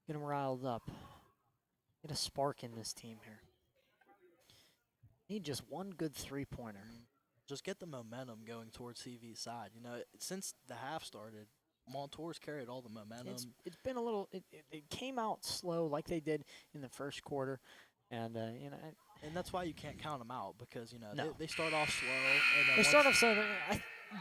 Get them riled up. Get a spark in this team here. Need just one good three-pointer. Just get the momentum going towards CV's side. You know, since the half started, Montour's carried all the momentum. It's been a little. It came out slow like they did in the first quarter, and you know. And that's why you can't count them out because you know No. they start off slow. And then They start off slow.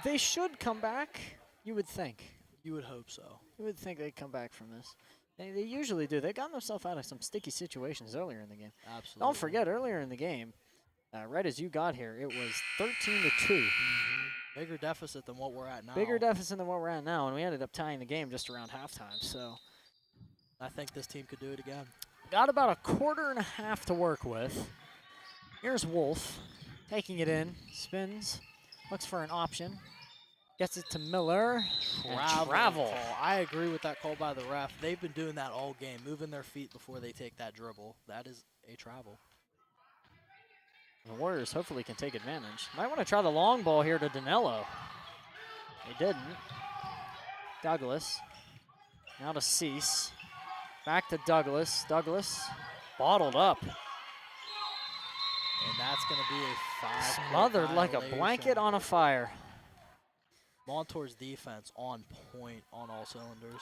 They should come back. You would think. You would hope so. You would think they'd come back from this. They usually do. They got themselves out of some sticky situations earlier in the game. Absolutely. Don't forget, earlier in the game, right as you got here, it was 13-2. Bigger deficit than what we're at now. Bigger deficit than what we're at now, and we ended up tying the game just around halftime. So I think this team could do it again. got about a quarter and a half to work with. Here's Wolf taking it in, spins, looks for an option, gets it to Miller. Travel. Call. I agree with that call by the ref. They've been doing that all game, moving their feet before they take that dribble. That is a travel. The Warriors hopefully can take advantage. Might want to try the long ball here to Danilo. They didn't. Douglas. Now to Cease. Back to Douglas. Douglas bottled up. And that's going to be a 5. Smothered like a blanket on a fire. Montour's defense on point on all cylinders.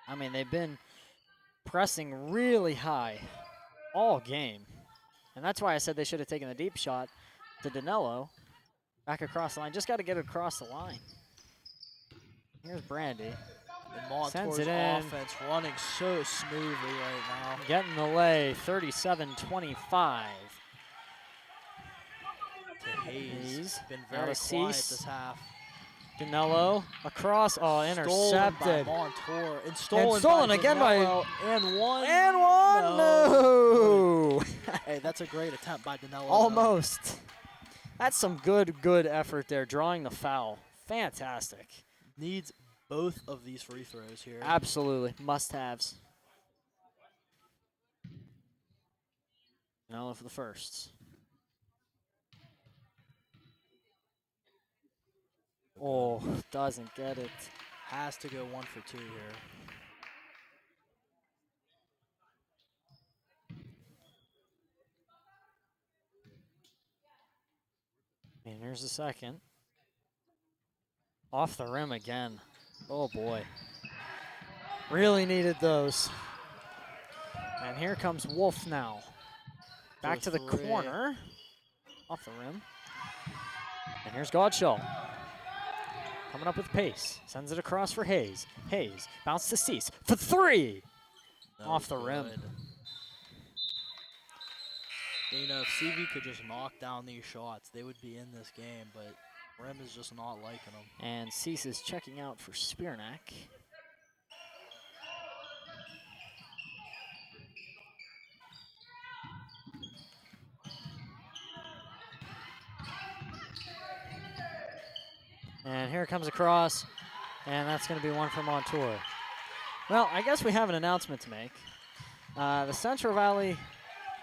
I mean, they've been pressing really high all game. And that's why I said they should have taken the deep shot to Danilo. Back across the line. Just got to get it across the line. Here's Brandy. And Montour's offense running so smoothly right now. Getting the lay, 37-25. To Hayes. Been Now very to quiet Cease. this half. Danilo across. Oh, intercepted. Stolen by Montour. And stolen, stolen by again Danilo. And one. And one. No. Hey, that's a great attempt by Danilo. Almost. That's some good effort there, drawing the foul. Fantastic. Needs both of these free throws here. Absolutely. Must-haves. Danilo for the first. Oh, doesn't get it. Has to go 1 for 2 here. And here's the second. Off the rim again. Oh boy. Really needed those. And here comes Wolf now. Back to the corner. Off the rim. And here's Godshaw. Coming up with pace. Sends it across for Hayes. Hayes. Bounce to Cease. For 3! Off the rim. You know, if CV could just knock down these shots, they would be in this game, but Rim is just not liking them. And Cease is checking out for Spearnack. And here it comes across, and that's going to be one for Montour. Well, I guess we have an announcement to make. The Central Valley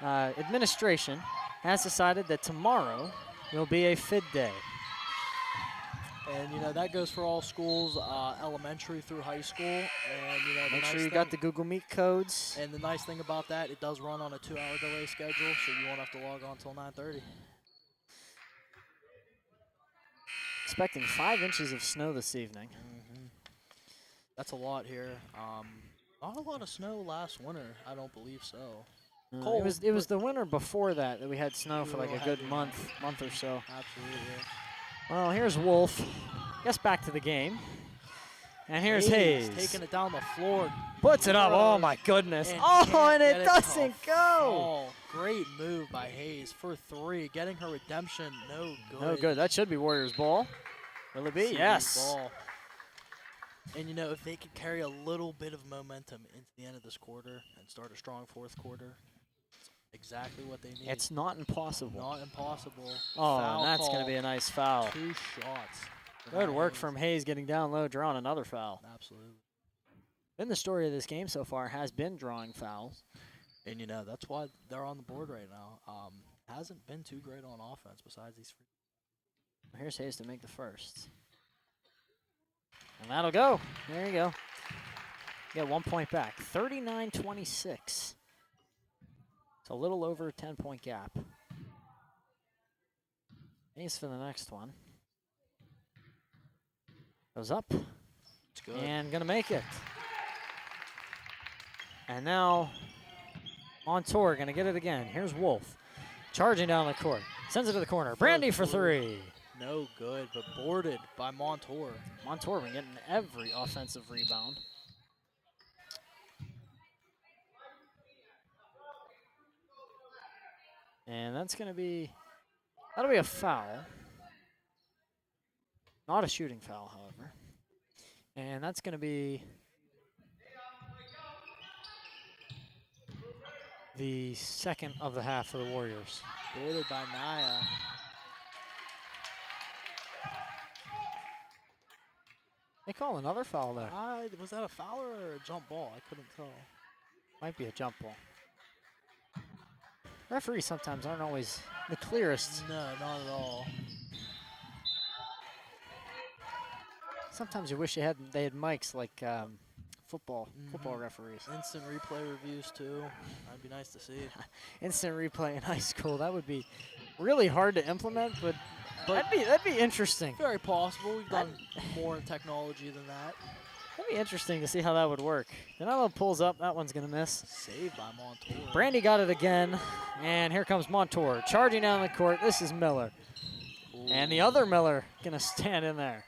administration has decided that tomorrow will be a FID day. And, you know, that goes for all schools, elementary through high school. And, you know, Make sure you got the Google Meet codes. And the nice thing about that, it does run on a 2-hour delay schedule, so you won't have to log on until 9:30. Expecting 5 inches of snow this evening. That's a lot here. Not a lot of snow last winter. I don't believe so. Cold, it was the winter before that we had snow for like a good month or so. Absolutely. Well, here's Wolf. Gets back to the game. And here's Hayes. Taking it down the floor. Puts it up. Oh, my goodness. And it doesn't go. Oh, great move by Hayes for 3. Getting her redemption. No good. No good. That should be Warriors ball. Will it be? Yes. Ball. And, you know, if they could carry a little bit of momentum into the end of this quarter and start a strong fourth quarter, it's exactly what they need. It's not impossible. Not impossible. Oh, Foul and that's going to call. be a nice foul. 2 shots. Good work from Hayes getting down low, drawing another foul. Absolutely. Been the story of this game so far has been drawing fouls. And, you know, that's why they're on the board right now. Hasn't been too great on offense besides these free. Here's Hayes to make the first. And that'll go. There you go. Get 1 point back. 39-26. It's a little over a 10-point gap. Hayes for the next one. Goes up. It's good. And gonna make it. And now Montour gonna get it again. Here's Wolf. Charging down the court. Sends it to the corner. Brandy for 3. No good, but boarded by Montour. Montour been getting every offensive rebound. And that'll be a foul. Not a shooting foul, however. And that's going to be the second of the half for the Warriors. Boarded by Naya. They call another foul there. Was that a foul or a jump ball? I couldn't tell. Might be a jump ball. Referees sometimes aren't always the clearest. No, not at all. Sometimes you wish they had mics like football referees. Instant replay reviews too. That'd be nice to see. Instant replay in high school, that would be really hard to implement, but that'd be interesting. Very possible. We've done more in technology than that. That'd be interesting to see how that would work. Danilo pulls up. That one's going to miss. Saved by Montour. Brandy got it again. And here comes Montour. Charging down the court. This is Miller. Ooh. And the other Miller going to stand in there.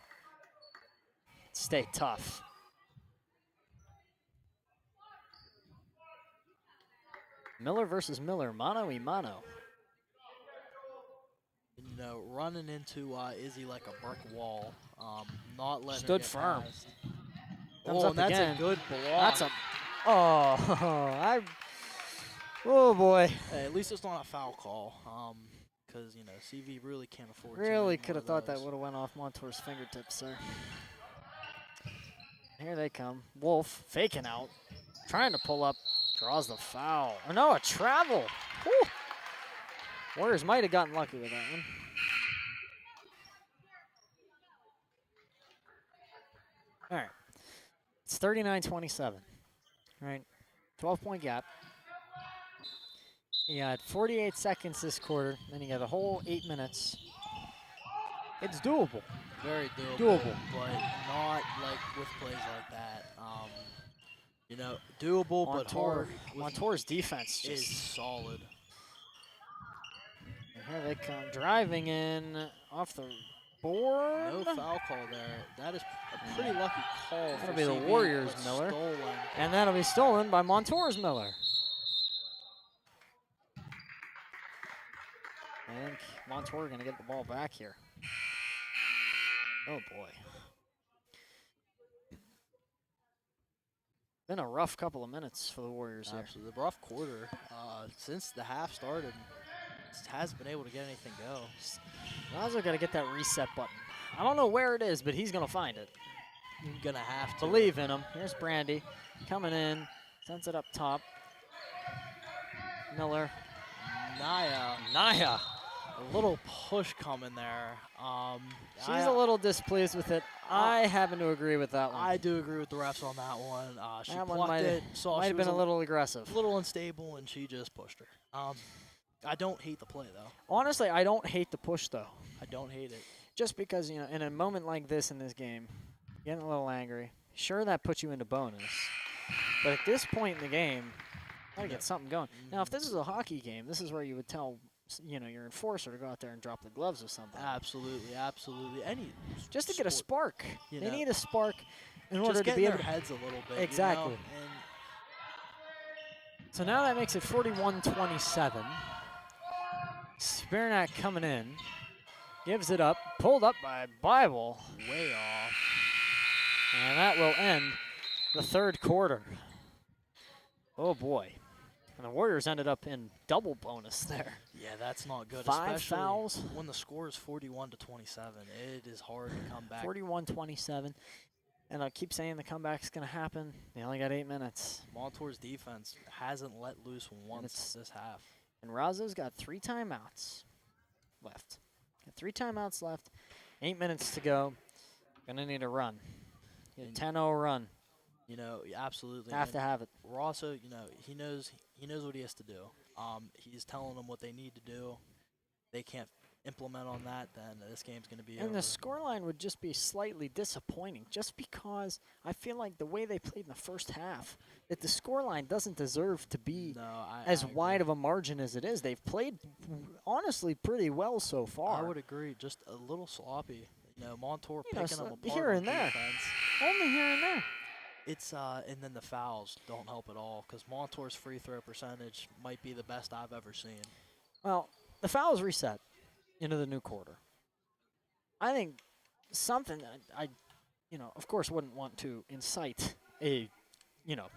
Stay tough. Miller versus Miller. Mano y mano. You know, running into Izzy like a brick wall. Not letting Stood her get firm. past. Comes Oh, up and that's again. a good block. That's a. Oh, oh boy. Hey, at least it's not a foul call. Because you know CV really can't afford. Really too many could have more thought of that those. would have went off Montour's fingertips there. Here they come. Wolf faking out, trying to pull up, draws the foul. Oh no, a travel. Whew. Warriors might have gotten lucky with that one. All right. It's 39-27. All right. 12-point gap. You got 48 seconds this quarter, then you got a whole 8 minutes. It's doable. Very doable. Doable. But not like with plays like that. You know, doable but hard. Montour's defense Is just. solid. And here they come, driving in off the board. No foul call there. That is a pretty lucky call. That'll for be the CV, Warriors, but Miller. Stolen. And that'll be stolen by Montour's Miller. I think Montour going to get the ball back here. Oh, boy. Been a rough couple of minutes for the Warriors here. Absolutely. The rough quarter. Since the half started, just hasn't been able to get anything go. Razo got to get that reset button. I don't know where it is, but he's going to find it. You're gonna have to Believe in him. Here's Brandy coming in. Sends it up top. Miller. Naya. A little push coming there. She's a little displeased with it. I happen to agree with that one. I do agree with the refs on that one. She That one plucked might it, saw she have was been a little aggressive. a little unstable, and she just pushed her. I don't hate the play though. Honestly, I don't hate the push though. I don't hate it. Just because, you know, in a moment like this in this game, getting a little angry. Sure, that puts you into bonus. But at this point in the game, gotta get something going. Now, if this is a hockey game, this is where you would tell, you know, your enforcer to go out there and drop the gloves or something. Absolutely, absolutely. Just to get a sport, spark. you They know. need a spark in just order to get be in able their to. heads a little bit. Exactly. You know? So now that makes it 41-27. Spernak coming in. Gives it up. Pulled up by Bible. And way off. And that will end the third quarter. Oh, boy. And the Warriors ended up in double bonus there. Yeah, that's not good. 5 especially fouls. when the score is 41-27. It is hard to come back. 41-27. And I keep saying the comeback's going to happen. They only got 8 minutes. Montour's defense hasn't let loose once this half. And Razo's got 3 timeouts left. Got 3 timeouts left. 8 minutes to go. Gonna need a run. Get a 10-0 run. You know, absolutely. Have to have it. Rosso, you know, he knows what he has to do. He's telling them what they need to do. They can't implement on that, then this game's going to be over. And the scoreline would just be slightly disappointing, just because I feel like the way they played in the first half, that the scoreline doesn't deserve to be as wide of a margin as it is. They've played, honestly, pretty well so far. I would agree. Just a little sloppy. You know, Montour You know, picking them apart here on and there. defense. Only here and there. It's and then the fouls don't help at all because Montour's free throw percentage might be the best I've ever seen. Well, the foul's reset into the new quarter. I think something that I of course, wouldn't want to incite a,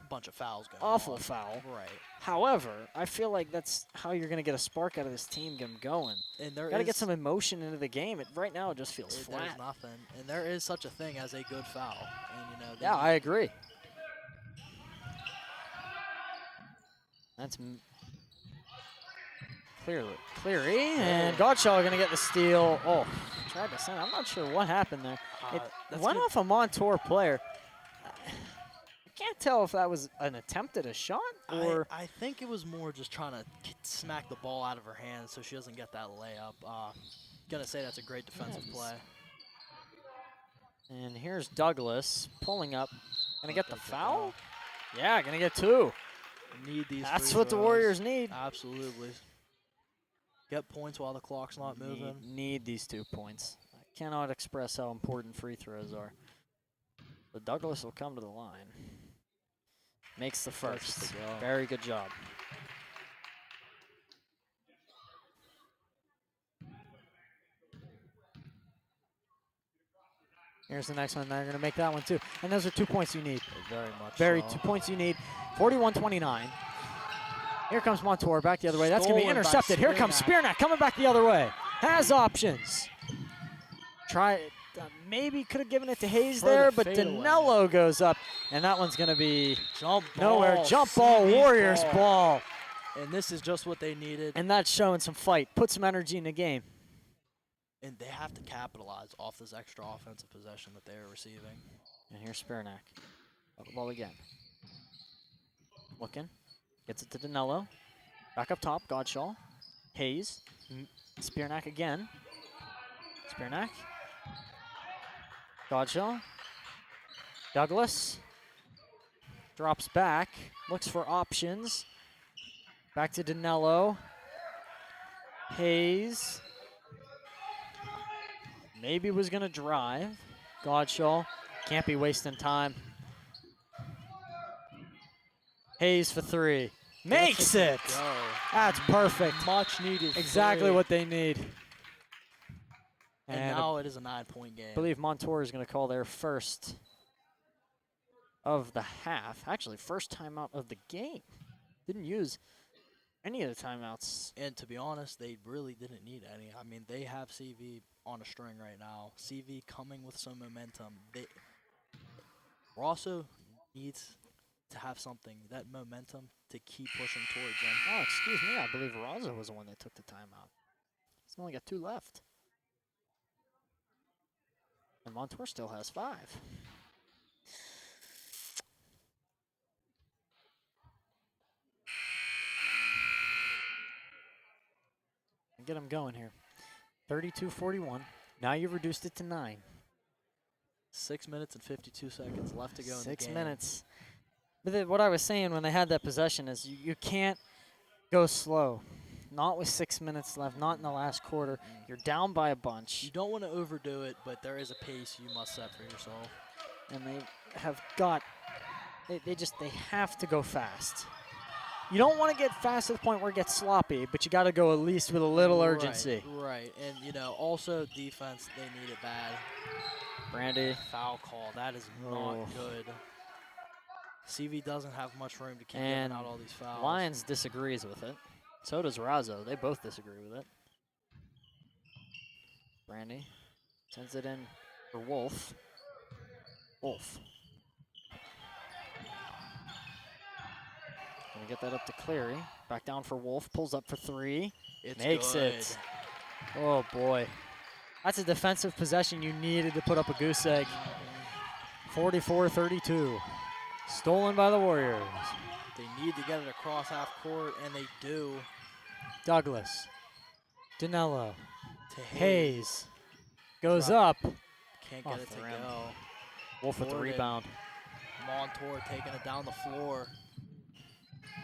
Bunch of fouls going awful on. foul. Right. However, I feel like that's how you're going to get a spark out of this team, get them going. And there Got to is get some emotion into the game. Right now, it just feels there's flat. nothing, and there is such a thing as a good foul. And Yeah, I agree. That's Cleary, and Gottschall are going to get the steal. Oh, tried to send. I'm not sure what happened there. It went off a Montour player. I can't tell if that was an attempt at a shot or. I think it was more just trying to smack the ball out of her hands so she doesn't get that layup. Gonna say that's a great defensive play. And here's Douglas pulling up. Gonna get the foul? Yeah, gonna get 2. Need these. That's what the Warriors need. Absolutely. Get points while the clock's not moving. Need these 2 points. I cannot express how important free throws are. But Douglas will come to the line. Makes the first. Very good job. Here's the next one. They're going to make that one too. And those are 2 points you need. Very much. 2 points you need. 41-29. Here comes Montour back the other way. That's going to be intercepted. Here comes Spearneck coming back the other way. Has options. Maybe could have given it to Hayes there, but Danilo goes up. And that one's going to be nowhere. Jump ball, Warriors ball. And this is just what they needed. And that's showing some fight. Put some energy in the game. And they have to capitalize off this extra offensive possession that they are receiving. And here's Spearneck. Ball again. Looking. Gets it to Danilo. Back up top, Gottschall. Hayes. Spearneck again. Spearneck. Gottschall. Douglas. Drops back. Looks for options. Back to Danilo. Hayes. Maybe was going to drive. Gottschall. Can't be wasting time. Hayes for 3. Makes it! That's perfect. Much needed. Exactly what they need. And now it is a 9-point game. I believe Montour is going to call their first of the half. Actually, first timeout of the game. Didn't use any of the timeouts. And to be honest, they really didn't need any. I mean, they have CV on a string right now. CV coming with some momentum. Rosso needs to have something, that momentum, to keep pushing towards them. Oh, excuse me. I believe Rosso was the one that took the timeout. He's only got 2 left. And Montour still has 5. Get them going here. 32-41. Now you've reduced it to 9. 6 minutes and 52 seconds left to go in the game. 6 minutes. But what I was saying when they had that possession is you can't go slow. Not with 6 minutes left, not in the last quarter. You're down by a bunch. You don't want to overdo it, but there is a pace you must set for yourself. And they have got, they have to go fast. You don't want to get fast to the point where it gets sloppy, but you got to go at least with a little urgency. Right, and also defense, they need it bad. Brandy. Foul call, that is not good. CV doesn't have much room to keep giving out all these fouls. Lyons disagrees with it. So does Razzo. They both disagree with it. Brandy sends it in for Wolf. Wolf. Gonna get that up to Cleary. Back down for Wolf. Pulls up for 3. Makes it. Oh, boy. That's a defensive possession you needed to put up a goose egg. 44-32. Stolen by the Warriors. They need to get it across half court, and they do. Douglas. Danilo. To Hayes. Goes up. Can't get it to go. Wolf with the rebound. Montour taking it down the floor.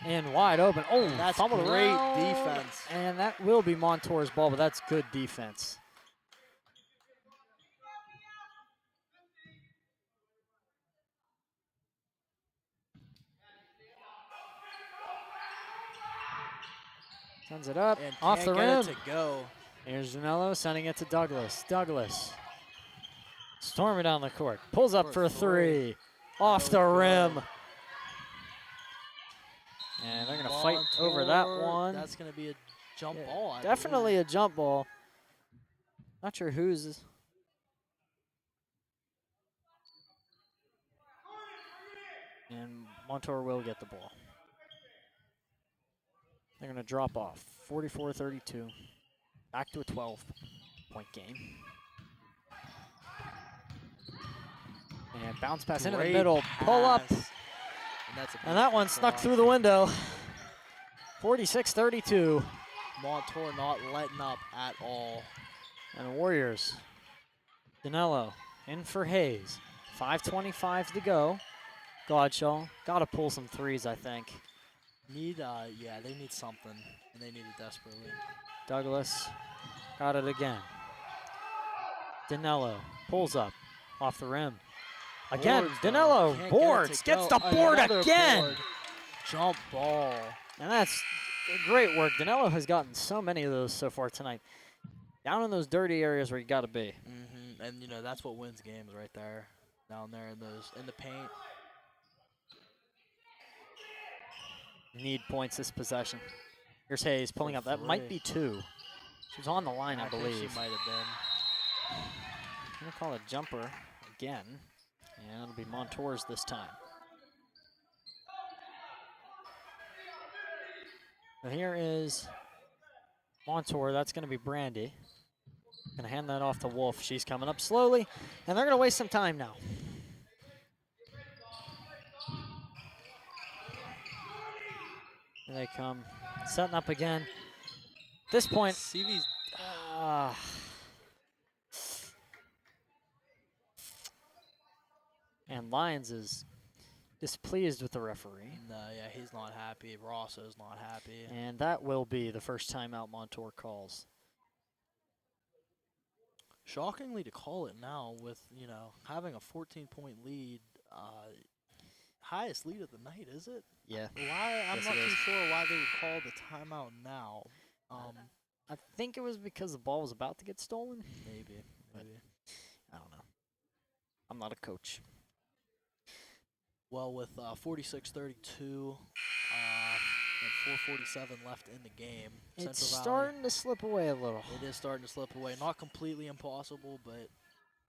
And wide open. Oh, that's fumbled great around. defense. And that will be Montour's ball, but that's good defense. Sends it up, And off the rim. Get it to go. Here's Janello sending it to Douglas. Douglas storming down the court. Pulls up for a three. Off the rim. And they're going to fight over that one. That's going to be a jump ball, I definitely believe. a jump ball. Not sure whose. And Montour will get the ball. They're going to drop off. 44-32. Back to a 12-point game. And bounce pass into the middle. Pull up. And that one snuck through the window. 46-32. Montour not letting up at all. And the Warriors. Danilo in for Hayes. 5:25 to go. Godshaw got to pull some threes, I think. Yeah, they need something, and they need it desperately. Douglas got it again. Danilo pulls up off the rim. Again, Danilo boards, gets the board again. Board. Jump ball. And that's great work. Danilo has gotten so many of those so far tonight. Down in those dirty areas where you got to be. And you know that's what wins games right there. Down there in the paint. Need points this possession. Here's Hayes pulling up. That might be two. She was on the line, I believe. She might have been. I'm going to call a jumper again. And it'll be Montour's this time. So here is Montour. That's going to be Brandy. Going to hand that off to Wolf. She's coming up slowly. And they're going to waste some time now. Here they come. Setting up again. At this point, CV's and Lyons is displeased with the referee. No, yeah, he's not happy. Rosso's not happy. And that will be the first timeout Montour calls. Shockingly to call it now with, you know, having a 14-point lead. Highest lead of the night, is it? Yeah. Why? I'm not too sure why they would call the timeout now. I think it was because the ball was about to get stolen. Maybe. I don't know. I'm not a coach. Well, with 46-32 and 4:47 left in the game, It's Central starting Valley, to slip away a little. it is starting to slip away. Not completely impossible, but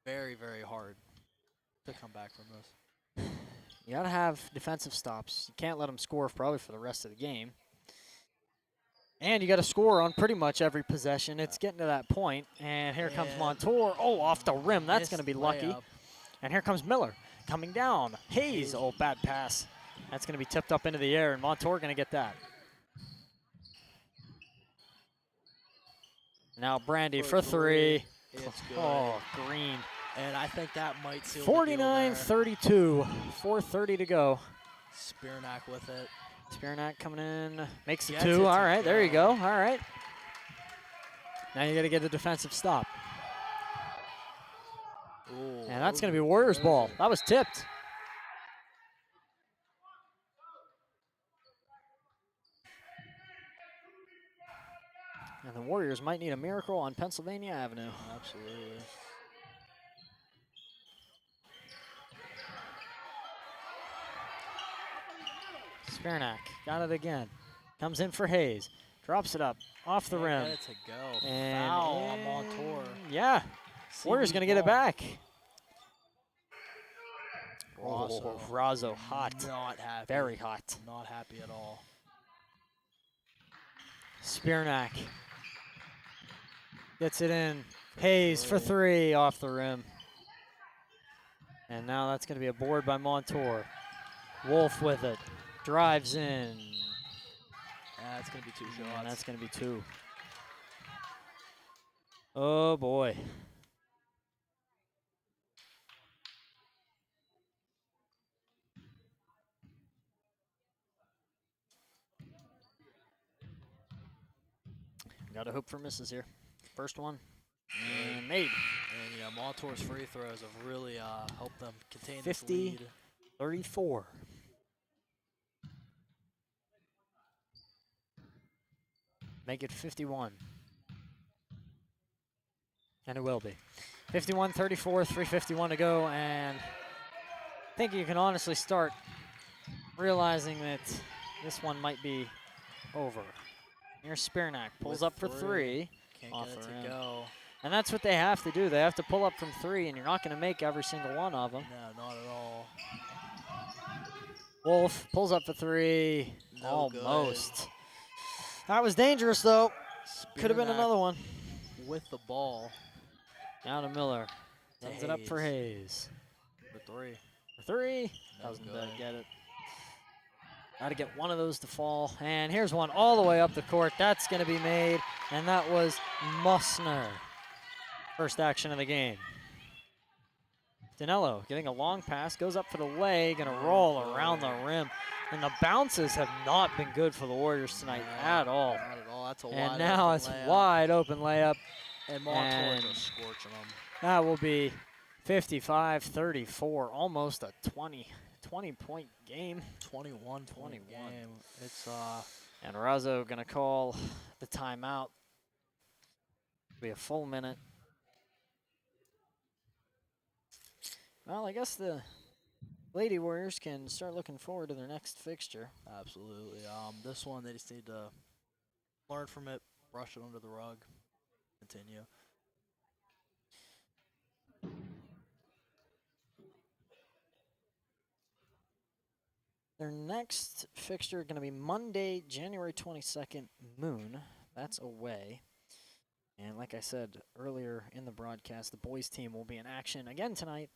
very, very hard to come back from this. You got to have defensive stops. You can't let them score probably for the rest of the game. And you got to score on pretty much every possession. It's getting to that point. And here comes Montour. Oh, off the rim. That's going to be lucky. And here comes Miller coming down. Hayes. Oh, bad pass. That's going to be tipped up into the air, and Montour going to get that. Now Brandy for three. It's good. Oh, Green. And I think that might seal 49-32. 4:30 to go. Spearnack with it. Spearnack coming in. Makes it two. All right, there you go. All right. Now you got to get a defensive stop. Ooh, and that's going to be Warriors ball. That was tipped. And the Warriors might need a miracle on Pennsylvania Avenue. Absolutely. Spearnack got it again. Comes in for Hayes. Drops it up. Off the rim. Get it to go. And foul on Montour. Yeah. Warriors going to get it back. Razzo hot. Not happy. Very hot. Not happy at all. Spearnack gets it in. Hayes for three off the rim. And now that's going to be a board by Montour. Wolf with it. Drives in. That's going to be two shots. And that's going to be two. Oh, boy. Got to hope for misses here. First one. And made. And, yeah, Montour's free throws have really helped them contain this lead. 50-34. make it 51. And it will be. 51-34, 3:51 to go, and I think you can honestly start realizing that this one might be over. Here's Spirnak, pulls up for three. Can't Off get it the to rim. go. And that's what they have to do. They have to pull up from three, and you're not going to make every single one of them. No, not at all. Wolf pulls up for three. No Almost. good. That was dangerous, though. Could have been Spirnak another one. with the ball. Down to Miller. Sends it up for Hayes. For three. For three. No Doesn't good. get it. Got to get one of those to fall. And here's one all the way up the court. That's going to be made. And that was Mussner. First action of the game. Danello getting a long pass. Goes up for the leg. Going to roll around the rim. And the bounces have not been good for the Warriors tonight at all. Not at all. That's a wide And now open it's layup. wide open layup. And Montour and just scorching them. That will be 55-34. Almost a 20-point game. 21 21. game. It's And Razzo going to call the timeout. Be a full minute. Well, I guess the Lady Warriors can start looking forward to their next fixture. absolutely. This one they just need to learn from it, brush it under the rug, continue. Their next fixture going to be Monday, January 22nd, Moon. That's away. And like I said earlier in the broadcast, the boys team will be in action again tonight,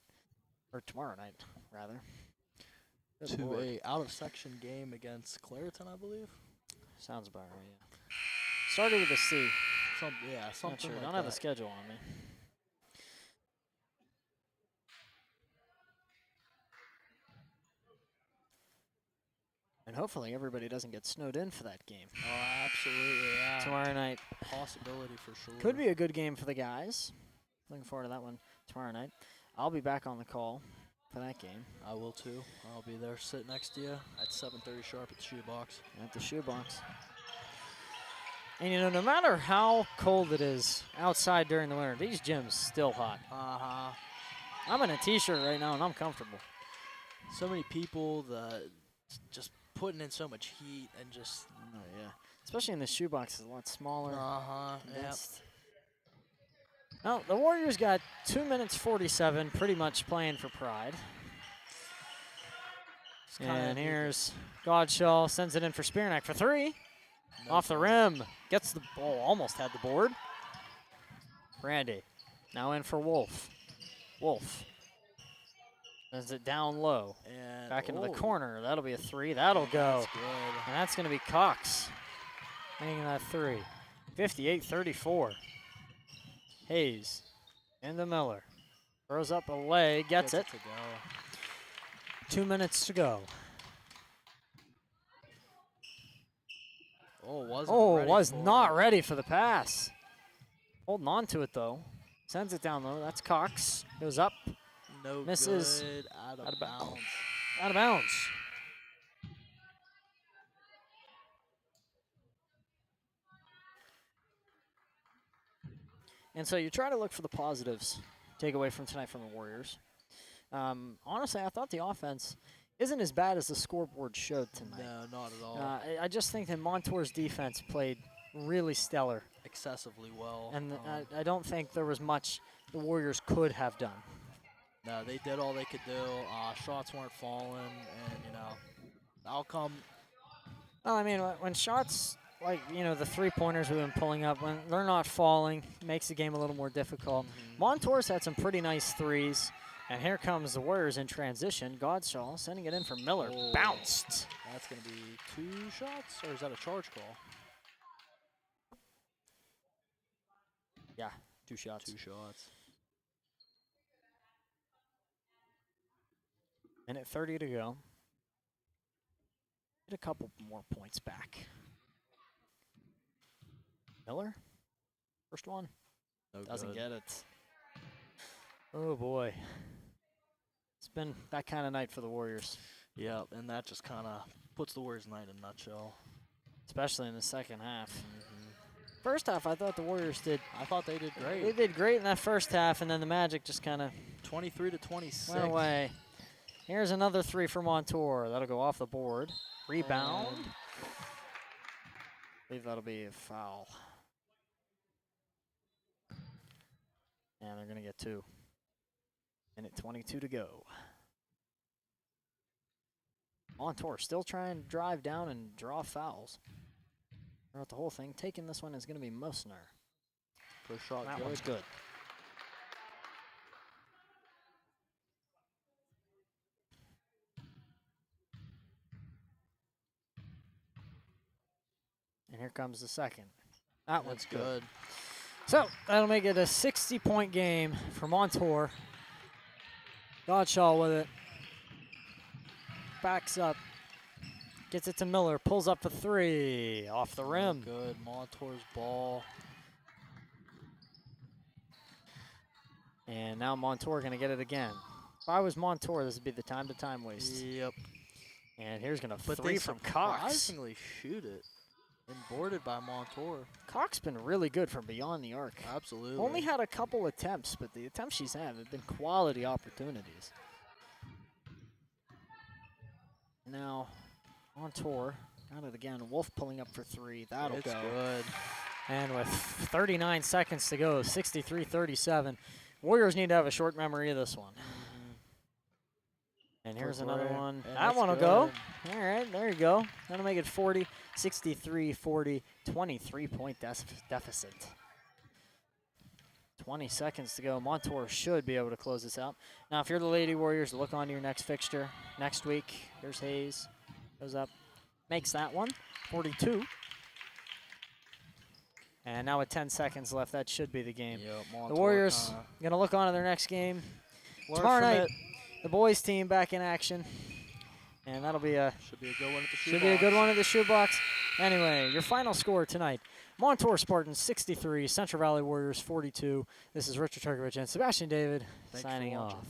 or tomorrow night, rather. Good To Lord. a out-of-section game against Clareton, I believe. Sounds about right, yeah. Started with a C. Something Not sure. like Don't have the that. schedule on me. And hopefully everybody doesn't get snowed in for that game. Oh, absolutely, yeah. Tomorrow night. Possibility for sure. Could be a good game for the guys. Looking forward to that one tomorrow night. I'll be back on the call for that game. I will too. I'll be there, sit next to you at 7:30 sharp at the shoebox. At the shoebox. And you know, no matter how cold it is outside during the winter, these gyms still hot. I'm in a t-shirt right now and I'm comfortable. So many people that just putting in so much heat and just. Oh yeah. Especially in the shoebox, it's a lot smaller. Yep. condensed. Now, the Warriors got 2 minutes 47, pretty much playing for pride. And here's Godshaw, sends it in for Spirnak for three. Off the rim, gets the ball, almost had the board. Brandy, now in for Wolf. Wolf sends it down low. And Back into the corner, that'll be a three, that'll go. That's good. And that's gonna be Cox making that three. 58-34. Hayes into Miller. Throws up a leg, gets it. To go. 2 minutes to go. Was not ready for the pass. Holding on to it though. Sends it down low. That's Cox. Goes up. No misses. good. Out of bounds. Out of bounds. And so you try to look for the positives, take away from tonight from the Warriors. Honestly, I thought the offense isn't as bad as the scoreboard showed tonight. No, not at all. I just think that Montour's defense played really stellar. Excessively well. And I don't think there was much the Warriors could have done. No, they did all they could do. Shots weren't falling, and, you know, the outcome. Well, I mean, when shots, like, you know, the three-pointers we've been pulling up, when they're not falling, makes the game a little more difficult. Montour's had some pretty nice threes. And here comes the Warriors in transition. Godshaw sending it in for Miller. Oh, bounced. That's going to be 2 shots, or is that a charge call? Yeah, 2 shots. 2 shots. Minute 30 to go. Get a couple more points back. Miller, first one. No Doesn't good. get it. Oh, boy. It's been that kind of night for the Warriors. Yep, and that just kind of puts the Warriors' night in a nutshell. Especially in the second half. First half, I thought the Warriors did. I thought they did great. They did great in that first half, and then the Magic just kind of 23 to 26. went away. Here's another 3 for Montour. That'll go off the board. Rebound. I believe that'll be a foul. And they're going to get 2. Minute 22 to go. Montour still trying to drive down and draw fouls throughout the whole thing. Taking this one is going to be Mosner. First shot That good. one's good. And here comes the second. That one's That's good. So that'll make it a 60-point game for Montour. Godshaw with it. Backs up. Gets it to Miller. Pulls up for 3. Off the rim. Good. Montour's ball. And now Montour going to get it again. If I was Montour, this would be the time-to-time waste. Yep. And here's going to But 3 they from Cox. surprisingly shoot it. And boarded by Montour. Cox been really good from beyond the arc. Absolutely. Only had a couple attempts, but the attempts she's had have been quality opportunities. Now, Montour got it again. Wolf pulling up for 3. That'll It's go. good. And with 39 seconds to go, 63-37. Warriors need to have a short memory of this one. And here's another one. And That one will go. All right, there you go. That'll make it 40, 63-40, 23-point deficit. 20 seconds to go. Montour should be able to close this out. Now, if you're the Lady Warriors, look on to your next fixture. Next week, here's Hayes. Goes up, makes that one, 42. And now with 10 seconds left, that should be the game. Yep, The Warriors going to look on to their next game. Learn Tomorrow from night, it. the boys team back in action. And that'll be a Should be a good one at the should be a good one at the shoebox. Anyway, your final score tonight. Montour Spartans 63, Central Valley Warriors 42. This is Richard Turkovich and Sebastian David Thanks for signing watching. off.